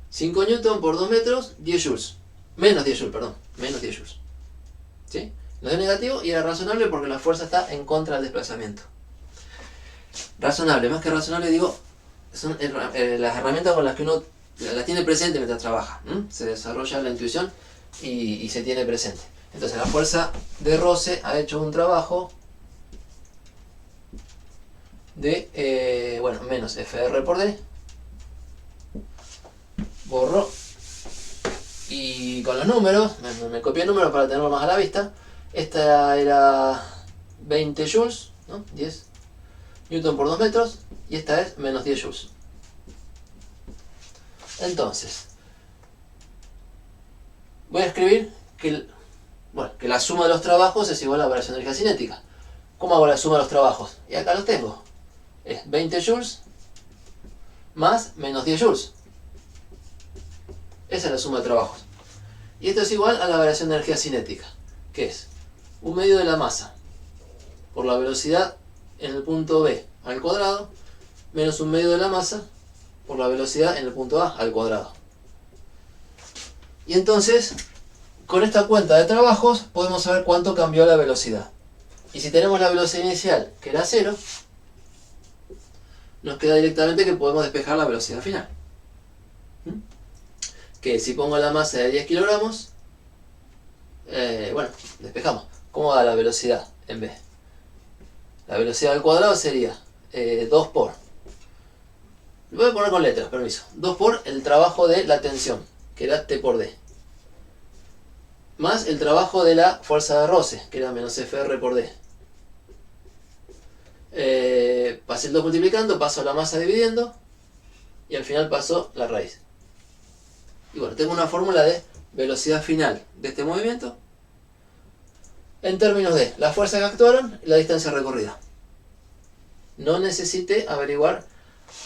5 newton por 2 metros, 10 joules. Menos 10 joules, perdón. Menos 10 joules. ¿Sí? Nos dio negativo y era razonable porque la fuerza está en contra del desplazamiento. Razonable, más que razonable digo, son las herramientas con las que uno las tiene presente mientras trabaja. Se desarrolla la intuición y se tiene presente. Entonces la fuerza de roce ha hecho un trabajo de, menos FR por D. Borro. Y con los números, me copié el número para tenerlo más a la vista. Esta era 20 joules, ¿no? 10 newton por 2 metros. Y esta es menos 10 joules. Entonces, voy a escribir que la suma de los trabajos es igual a la variación de energía cinética. ¿Cómo hago la suma de los trabajos? Y acá los tengo. Es 20 joules más menos 10 joules. Esa es la suma de trabajos. Y esto es igual a la variación de energía cinética, que es 1/2 de la masa por la velocidad en el punto B al cuadrado, menos 1/2 de la masa por la velocidad en el punto A al cuadrado. Y entonces, con esta cuenta de trabajos, podemos saber cuánto cambió la velocidad. Y si tenemos la velocidad inicial, que era 0, nos queda directamente que podemos despejar la velocidad final. Que si pongo la masa de 10 kilogramos, despejamos. ¿Cómo da la velocidad en B? La velocidad al cuadrado sería 2 por... Lo voy a poner con letras, permiso. 2 por el trabajo de la tensión, que era T por D. Más el trabajo de la fuerza de roce, que era menos FR por D. Pasé el 2 multiplicando, paso la masa dividiendo, y al final paso la raíz. Y bueno, tengo una fórmula de velocidad final de este movimiento en términos de la fuerza que actuaron y la distancia recorrida. No necesité averiguar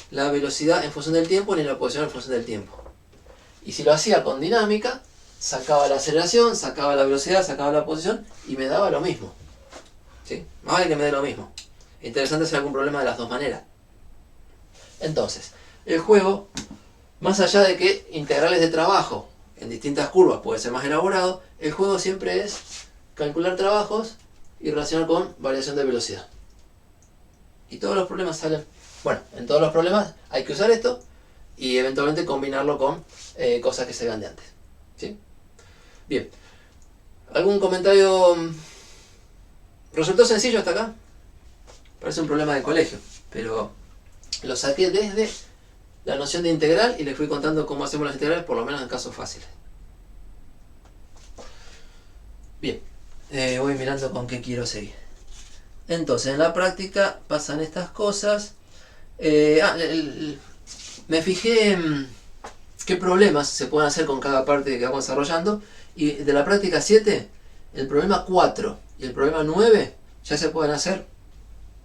la velocidad en función del tiempo ni la posición en función del tiempo. Y si lo hacía con dinámica, sacaba la aceleración, sacaba la velocidad, sacaba la posición y me daba lo mismo. ¿Sí? Más vale que me dé lo mismo. Interesante hacer algún problema de las dos maneras. Entonces, el juego, más allá de que integrales de trabajo en distintas curvas puede ser más elaborado, el juego siempre es calcular trabajos y relacionar con variación de velocidad. Y todos los problemas salen... Bueno, en todos los problemas hay que usar esto y eventualmente combinarlo con cosas que se vean de antes. ¿Sí? Bien. ¿Algún comentario? ¿Resultó sencillo hasta acá? Parece un problema de colegio, pero lo saqué desde la noción de integral y les fui contando cómo hacemos las integrales, por lo menos en casos fáciles. Bien, voy mirando con qué quiero seguir. Entonces, en la práctica pasan estas cosas. Me fijé en qué problemas se pueden hacer con cada parte que vamos desarrollando. Y de la práctica 7, el problema 4 y el problema 9 ya se pueden hacer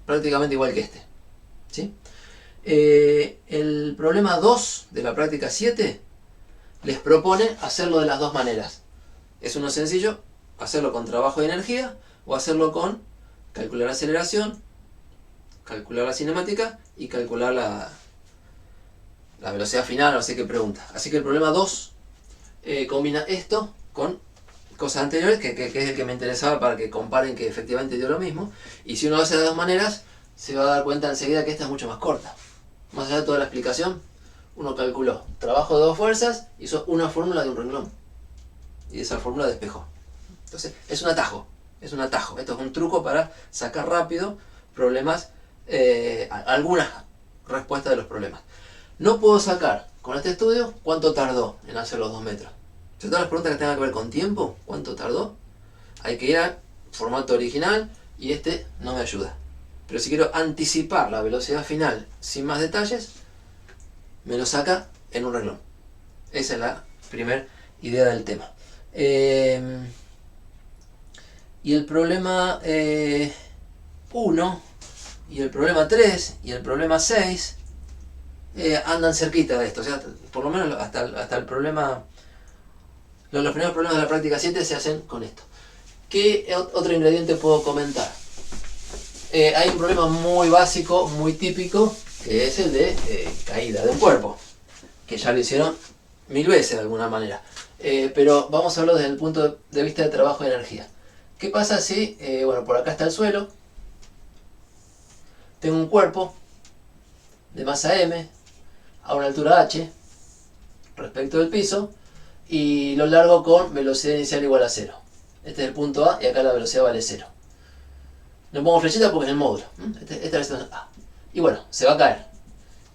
prácticamente igual que este. ¿Sí? El problema 2 de la práctica 7 les propone hacerlo de las dos maneras. Es uno sencillo, hacerlo con trabajo de energía o hacerlo con calcular la aceleración, calcular la cinemática y calcular la velocidad final, no sé qué pregunta. Así que el problema 2 combina esto con cosas anteriores, que es el que me interesaba para que comparen que efectivamente dio lo mismo. Y si uno lo hace de dos maneras, se va a dar cuenta enseguida que esta es mucho más corta. Más allá de toda la explicación, uno calculó trabajo de dos fuerzas, hizo una fórmula de un renglón. Y esa fórmula despejó. Entonces, es un atajo. Es un atajo. Esto es un truco para sacar rápido problemas, algunas respuestas de los problemas. No puedo sacar con este estudio cuánto tardó en hacer los 2 metros. Si todas las preguntas que tengan que ver con tiempo, cuánto tardó, hay que ir al formato original y este no me ayuda. Pero si quiero anticipar la velocidad final sin más detalles, me lo saca en un renglón. Esa es la primera idea del tema. Y el problema 1, y el problema 3, y el problema 6 andan cerquita de esto. O sea, por lo menos hasta el problema... Los primeros problemas de la práctica 7 se hacen con esto. ¿Qué otro ingrediente puedo comentar? Hay un problema muy básico, muy típico, que es el de caída de un cuerpo, que ya lo hicieron 1000 veces de alguna manera. Pero vamos a hablar desde el punto de vista de trabajo de energía. ¿Qué pasa si, bueno, por acá está el suelo, tengo un cuerpo de masa m a una altura h respecto del piso y lo largo con velocidad inicial igual a 0? Este es el punto A y acá la velocidad vale 0. Le pongo flechita porque es el módulo. Esta es la situación A. Y bueno, se va a caer.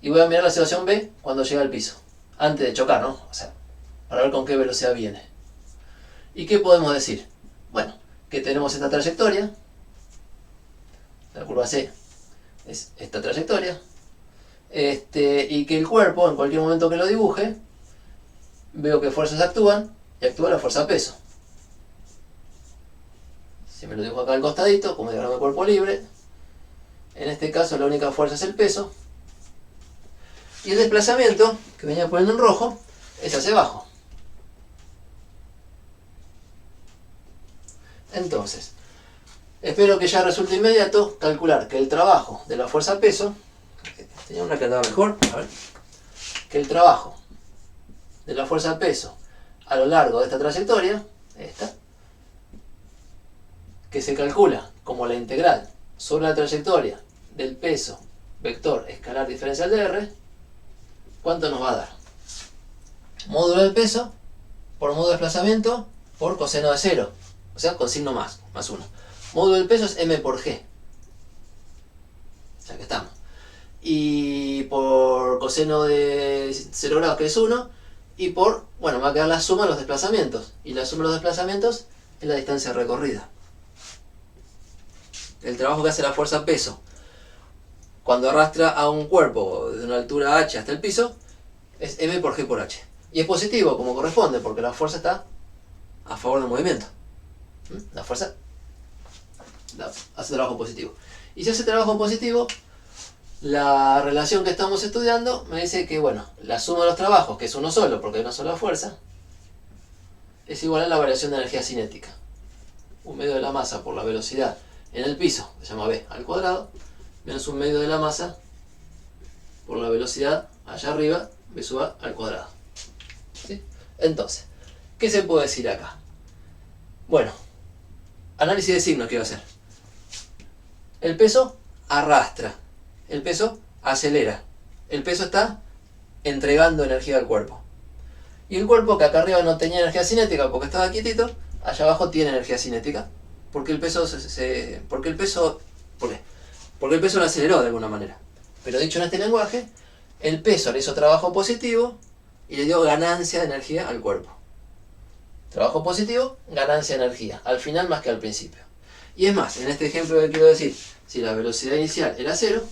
Y voy a mirar la situación B cuando llega al piso. Antes de chocar, ¿no? O sea, para ver con qué velocidad viene. ¿Y qué podemos decir? Bueno, que tenemos esta trayectoria. La curva C es esta trayectoria. Y que el cuerpo, en cualquier momento que lo dibuje, veo que fuerzas actúan y actúa la fuerza peso. Si me lo dibujo acá al costadito, como diagrama de cuerpo libre, en este caso la única fuerza es el peso. Y el desplazamiento, que venía poniendo en rojo, es hacia abajo. Entonces, espero que ya resulte inmediato calcular que el trabajo de la fuerza peso, tenía una que andaba mejor, a ver, que el trabajo de la fuerza peso a lo largo de esta trayectoria, esta, que se calcula como la integral sobre la trayectoria del peso vector escalar diferencial de R, ¿cuánto nos va a dar? Módulo del peso por módulo de desplazamiento por coseno de 0, o sea, con signo más 1. Módulo del peso es m por g, o sea que estamos. Y por coseno de 0 grados, que es 1, y por, bueno, me va a quedar la suma de los desplazamientos, y la suma de los desplazamientos es la distancia recorrida. El trabajo que hace la fuerza peso cuando arrastra a un cuerpo de una altura h hasta el piso es m por g por h. Y es positivo como corresponde, porque la fuerza está a favor del movimiento. La fuerza hace trabajo positivo. Y si hace trabajo positivo, la relación que estamos estudiando me dice que, bueno, la suma de los trabajos, que es uno solo, porque hay una sola fuerza, es igual a la variación de energía cinética. Un medio de la masa por la velocidad en el piso, que se llama v al cuadrado, menos un medio de la masa por la velocidad allá arriba, v sub a al cuadrado. ¿Sí? Entonces, ¿qué se puede decir acá? Bueno, análisis de signos quiero hacer. El peso arrastra, el peso acelera, el peso está entregando energía al cuerpo. Y el cuerpo, que acá arriba no tenía energía cinética porque estaba quietito, allá abajo tiene energía cinética. Porque el peso ¿por qué? Porque el peso lo aceleró de alguna manera. Pero dicho en este lenguaje, el peso le hizo trabajo positivo y le dio ganancia de energía al cuerpo. Trabajo positivo, ganancia de energía. Al final más que al principio. Y es más, en este ejemplo que quiero decir, si la velocidad inicial era 0,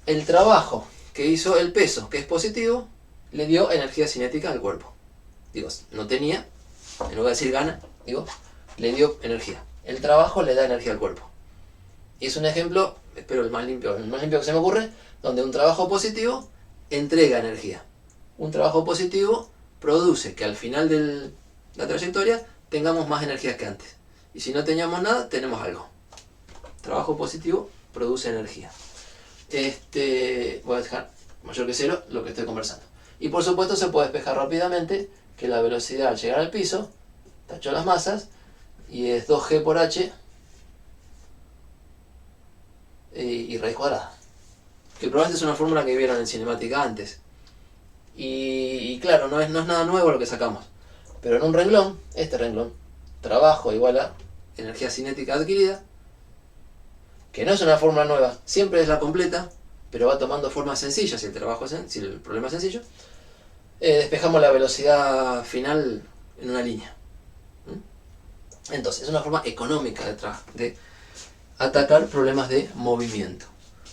el trabajo que hizo el peso, que es positivo, le dio energía cinética al cuerpo. Digo, no tenía, en lugar de decir gana, digo, le dio energía. El trabajo le da energía al cuerpo. Y es un ejemplo, espero el más limpio que se me ocurre, donde un trabajo positivo entrega energía. Un trabajo positivo produce que al final de la trayectoria tengamos más energías que antes. Y si no teníamos nada, tenemos algo. Trabajo positivo produce energía. Voy a dejar mayor que 0 lo que estoy conversando. Y por supuesto se puede despejar rápidamente que la velocidad al llegar al piso, tacho las masas, y es 2g por h y raíz cuadrada. Que probablemente es una fórmula que vieron en cinemática antes. Y claro, no es nada nuevo lo que sacamos. Pero en un renglón, este renglón, trabajo igual a energía cinética adquirida, que no es una fórmula nueva, siempre es la completa, pero va tomando formas sencillas, si el problema es sencillo, despejamos la velocidad final en una línea. Entonces, es una forma económica de atacar problemas de movimiento.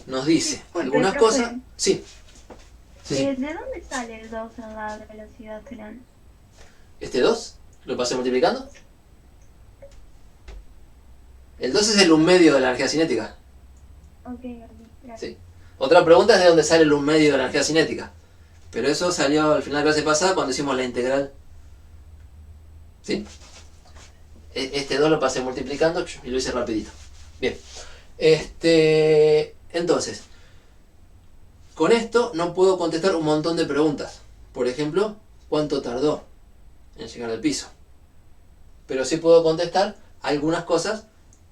Nos dice algunas profe, cosas. Sí. Sí. ¿de dónde sale el 2 en la velocidad final? ¿Este 2? ¿Lo pasé multiplicando? El 2 es el 1/2 de la energía cinética. Ok, gracias. Sí. Otra pregunta es de dónde sale el 1/2 de la energía cinética. Pero eso salió al final de la clase pasada cuando hicimos la integral. ¿Sí? Este 2 lo pasé multiplicando y lo hice rapidito. Bien. Entonces, con esto no puedo contestar un montón de preguntas. Por ejemplo, ¿cuánto tardó en llegar al piso? Pero sí puedo contestar algunas cosas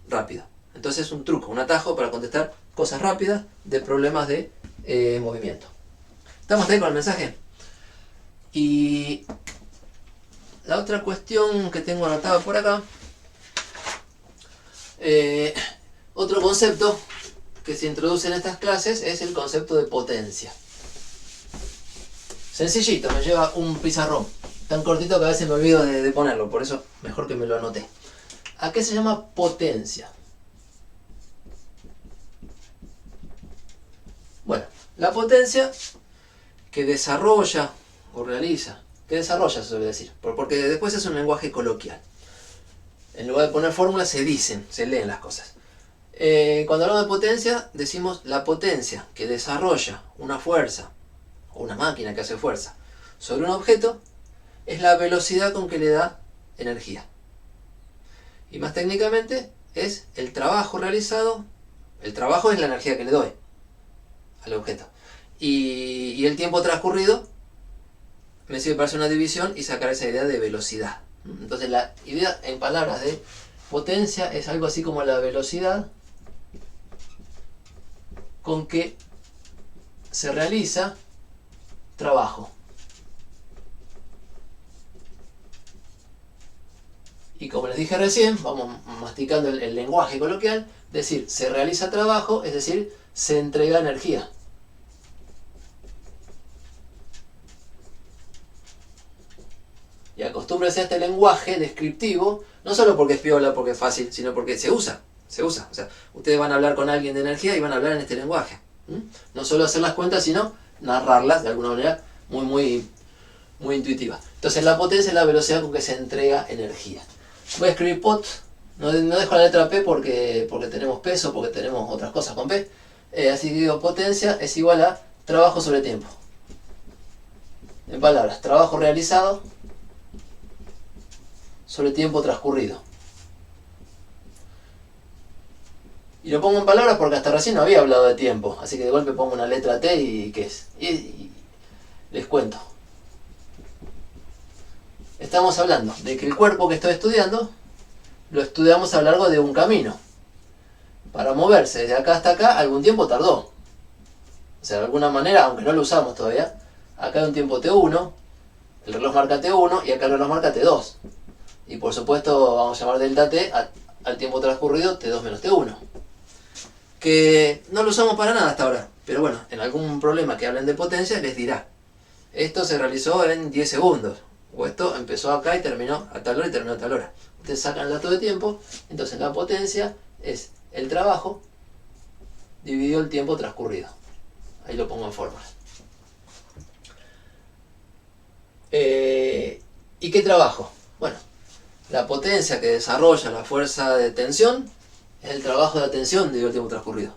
rápido. Entonces es un truco, un atajo para contestar cosas rápidas de problemas de movimiento. ¿Estamos ahí con el mensaje? Y la otra cuestión que tengo anotada por acá, otro concepto que se introduce en estas clases es el concepto de potencia. Sencillito, me lleva un pizarrón, tan cortito que a veces me olvido de ponerlo, por eso mejor que me lo anoté. ¿A qué se llama potencia? Bueno, la potencia que desarrolla o realiza, que desarrolla se suele decir, porque después es un lenguaje coloquial. En lugar de poner fórmulas se dicen, se leen las cosas. Cuando hablamos de potencia, decimos la potencia que desarrolla una fuerza, o una máquina que hace fuerza, sobre un objeto, es la velocidad con que le da energía. Y más técnicamente, es el trabajo realizado, el trabajo es la energía que le doy al objeto. Y el tiempo transcurrido me sirve para hacer una división y sacar esa idea de velocidad. Entonces la idea en palabras de potencia es algo así como la velocidad con que se realiza trabajo. Y como les dije recién, vamos masticando el lenguaje coloquial, decir se realiza trabajo, es decir, se entrega energía. Y acostúmbrense a este lenguaje descriptivo, no solo porque es piola, porque es fácil, sino porque se usa. O sea, ustedes van a hablar con alguien de energía y van a hablar en este lenguaje. No solo hacer las cuentas, sino narrarlas de alguna manera muy intuitiva. Entonces la potencia es la velocidad con que se entrega energía. Voy a escribir pot, no dejo la letra P porque tenemos peso, porque tenemos otras cosas con P. Así que digo, potencia es igual a trabajo sobre tiempo. En palabras, trabajo realizado sobre tiempo transcurrido. Y lo pongo en palabras porque hasta recién no había hablado de tiempo, así que de golpe pongo una letra T y ¿qué es? Y les cuento. Estamos hablando de que el cuerpo que estoy estudiando lo estudiamos a lo largo de un camino. Para moverse desde acá hasta acá, algún tiempo tardó. O sea, de alguna manera, aunque no lo usamos todavía, acá hay un tiempo T1, el reloj marca T1 y acá el reloj marca T2. Y por supuesto vamos a llamar delta T al tiempo transcurrido T2 menos T1. Que no lo usamos para nada hasta ahora, pero bueno, en algún problema que hablen de potencia les dirá. Esto se realizó en 10 segundos, o esto empezó acá y terminó a tal hora y terminó a tal hora. Ustedes sacan el dato de tiempo, entonces la potencia es el trabajo dividido el tiempo transcurrido. Ahí lo pongo en fórmula. ¿Y qué trabajo? Bueno, la potencia que desarrolla la fuerza de tensión es el trabajo de tensión dividido el tiempo transcurrido.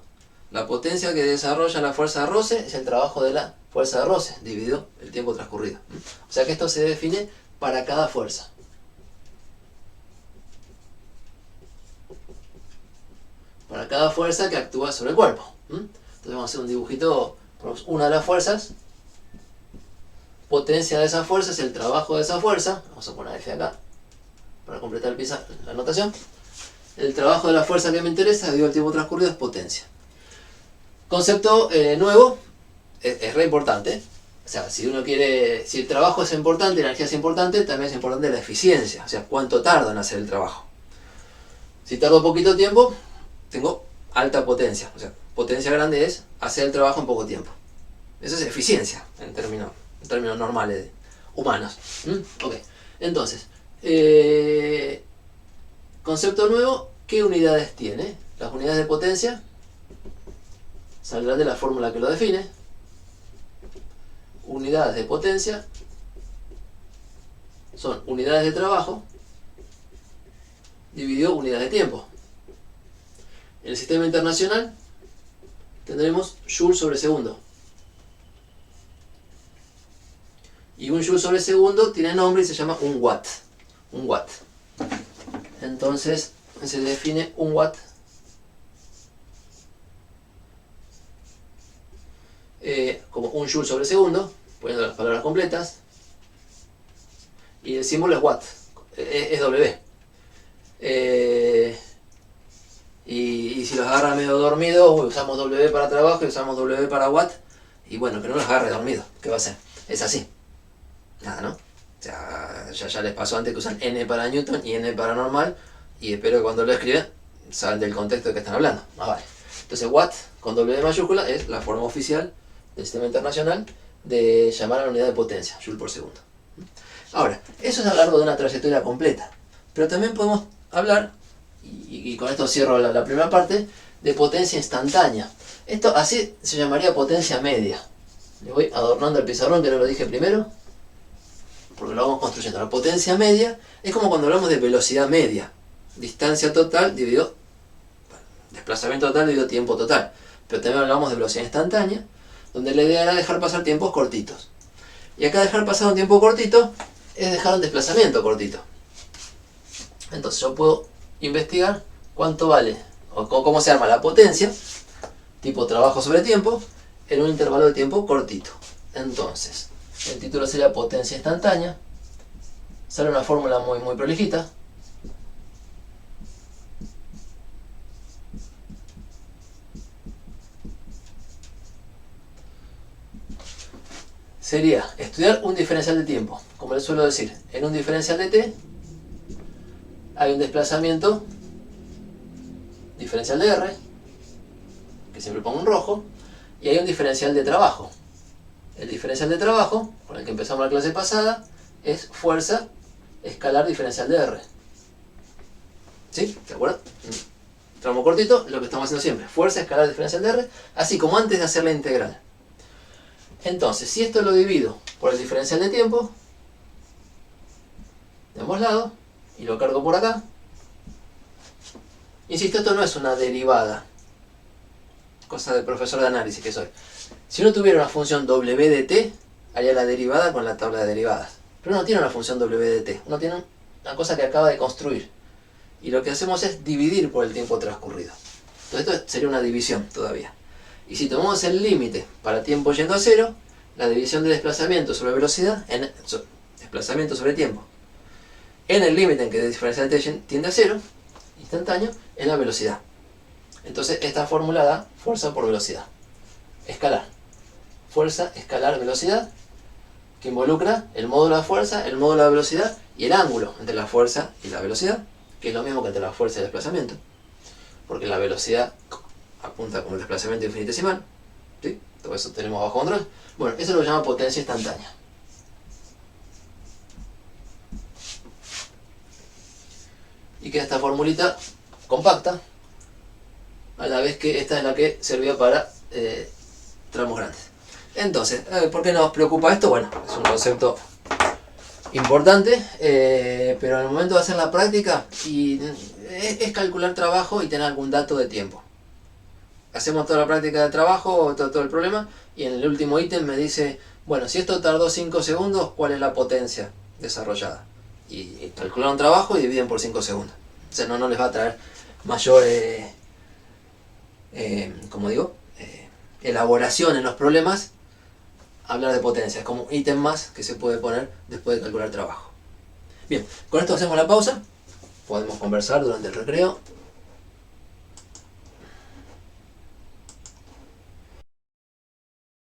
La potencia que desarrolla la fuerza de roce es el trabajo de la fuerza de roce dividido el tiempo transcurrido. O sea que esto se define para cada fuerza. Para cada fuerza que actúa sobre el cuerpo. Entonces vamos a hacer un dibujito. Una de las fuerzas, potencia de esa fuerza es el trabajo de esa fuerza. Vamos a poner F acá para completar la anotación. El trabajo de la fuerza que me interesa dividido el tiempo transcurrido es potencia. Concepto nuevo, es re importante. O sea, si el trabajo es importante, la energía es importante, también es importante la eficiencia. O sea, cuánto tardo en hacer el trabajo. Si tardo poquito tiempo, tengo alta potencia. O sea, potencia grande es hacer el trabajo en poco tiempo. Eso es eficiencia en términos normales, humanos. Ok, entonces, concepto nuevo, ¿qué unidades tiene? Las unidades de potencia saldrán de la fórmula que lo define. Unidades de potencia son unidades de trabajo dividido unidades de tiempo. En el sistema internacional tendremos Joule sobre segundo. Y un Joule sobre segundo tiene nombre y se llama un watt. Un watt. Entonces se define un watt como un Joule sobre segundo, poniendo las palabras completas. Y el símbolo es watt, es W. Y si los agarra medio dormido, usamos W para trabajo y usamos W para watt. Y bueno, que no los agarre dormido, ¿qué va a hacer? Es así. Nada, ¿no? O sea, ya les pasó antes que usan N para Newton y N para normal. Y espero que cuando lo escriban saben del contexto de que están hablando. Vale. Entonces watt con W mayúscula es la forma oficial del sistema internacional de llamar a la unidad de potencia, Joule por segundo. Ahora, eso es a lo largo de una trayectoria completa. Pero también podemos hablar, y con esto cierro la primera parte, de potencia instantánea. Esto así se llamaría potencia media. Le voy adornando el pizarrón que no lo dije primero, porque lo vamos construyendo. La potencia media es como cuando hablamos de velocidad media. Distancia total dividido, desplazamiento total dividido tiempo total. Pero también hablamos de velocidad instantánea, donde la idea era dejar pasar tiempos cortitos. Y acá dejar pasar un tiempo cortito es dejar un desplazamiento cortito. Entonces yo puedo investigar cuánto vale, o cómo se arma la potencia, tipo trabajo sobre tiempo, en un intervalo de tiempo cortito. Entonces, el título sería potencia instantánea. Sale una fórmula muy prolijita. Sería estudiar un diferencial de tiempo. Como les suelo decir, en un diferencial de t hay un desplazamiento diferencial de r, que siempre pongo en rojo, y hay un diferencial de trabajo. El diferencial de trabajo, con el que empezamos la clase pasada, es fuerza escalar diferencial de r. ¿Sí? ¿De acuerdo? Tramo cortito, lo que estamos haciendo siempre. Fuerza escalar diferencial de r, así como antes de hacer la integral. Entonces, si esto lo divido por el diferencial de tiempo, de ambos lados, y lo cargo por acá, insisto, esto no es una derivada, cosa del profesor de análisis que soy. Si uno tuviera una función w de t, haría la derivada con la tabla de derivadas. Pero no tiene una función w de t, uno tiene una cosa que acaba de construir. Y lo que hacemos es dividir por el tiempo transcurrido. Entonces esto sería una división todavía. Y si tomamos el límite para tiempo yendo a cero, la división de desplazamiento sobre velocidad, desplazamiento sobre tiempo, en el límite en que el diferencial t tiende a cero, instantáneo, es la velocidad. Entonces esta fórmula da fuerza por velocidad. Escalar. Fuerza, escalar, velocidad, que involucra el módulo de fuerza, el módulo de velocidad y el ángulo entre la fuerza y la velocidad, que es lo mismo que entre la fuerza y el desplazamiento. Porque la velocidad apunta como el desplazamiento infinitesimal, ¿sí? Todo eso tenemos bajo control. Bueno, eso lo llama potencia instantánea. Y queda esta formulita compacta, a la vez que esta es la que servía para tramos grandes. Entonces, ¿por qué nos preocupa esto? Bueno, es un concepto importante, pero en el momento de hacer la práctica es calcular trabajo y tener algún dato de tiempo. Hacemos toda la práctica de trabajo, todo el problema, y en el último ítem me dice, bueno, si esto tardó 5 segundos, ¿cuál es la potencia desarrollada? Y calculan un trabajo y dividen por 5 segundos. O sea, no les va a traer mayor, como digo, elaboración en los problemas hablar de potencia. Es como un ítem más que se puede poner después de calcular trabajo. Bien, con esto hacemos la pausa. Podemos conversar durante el recreo.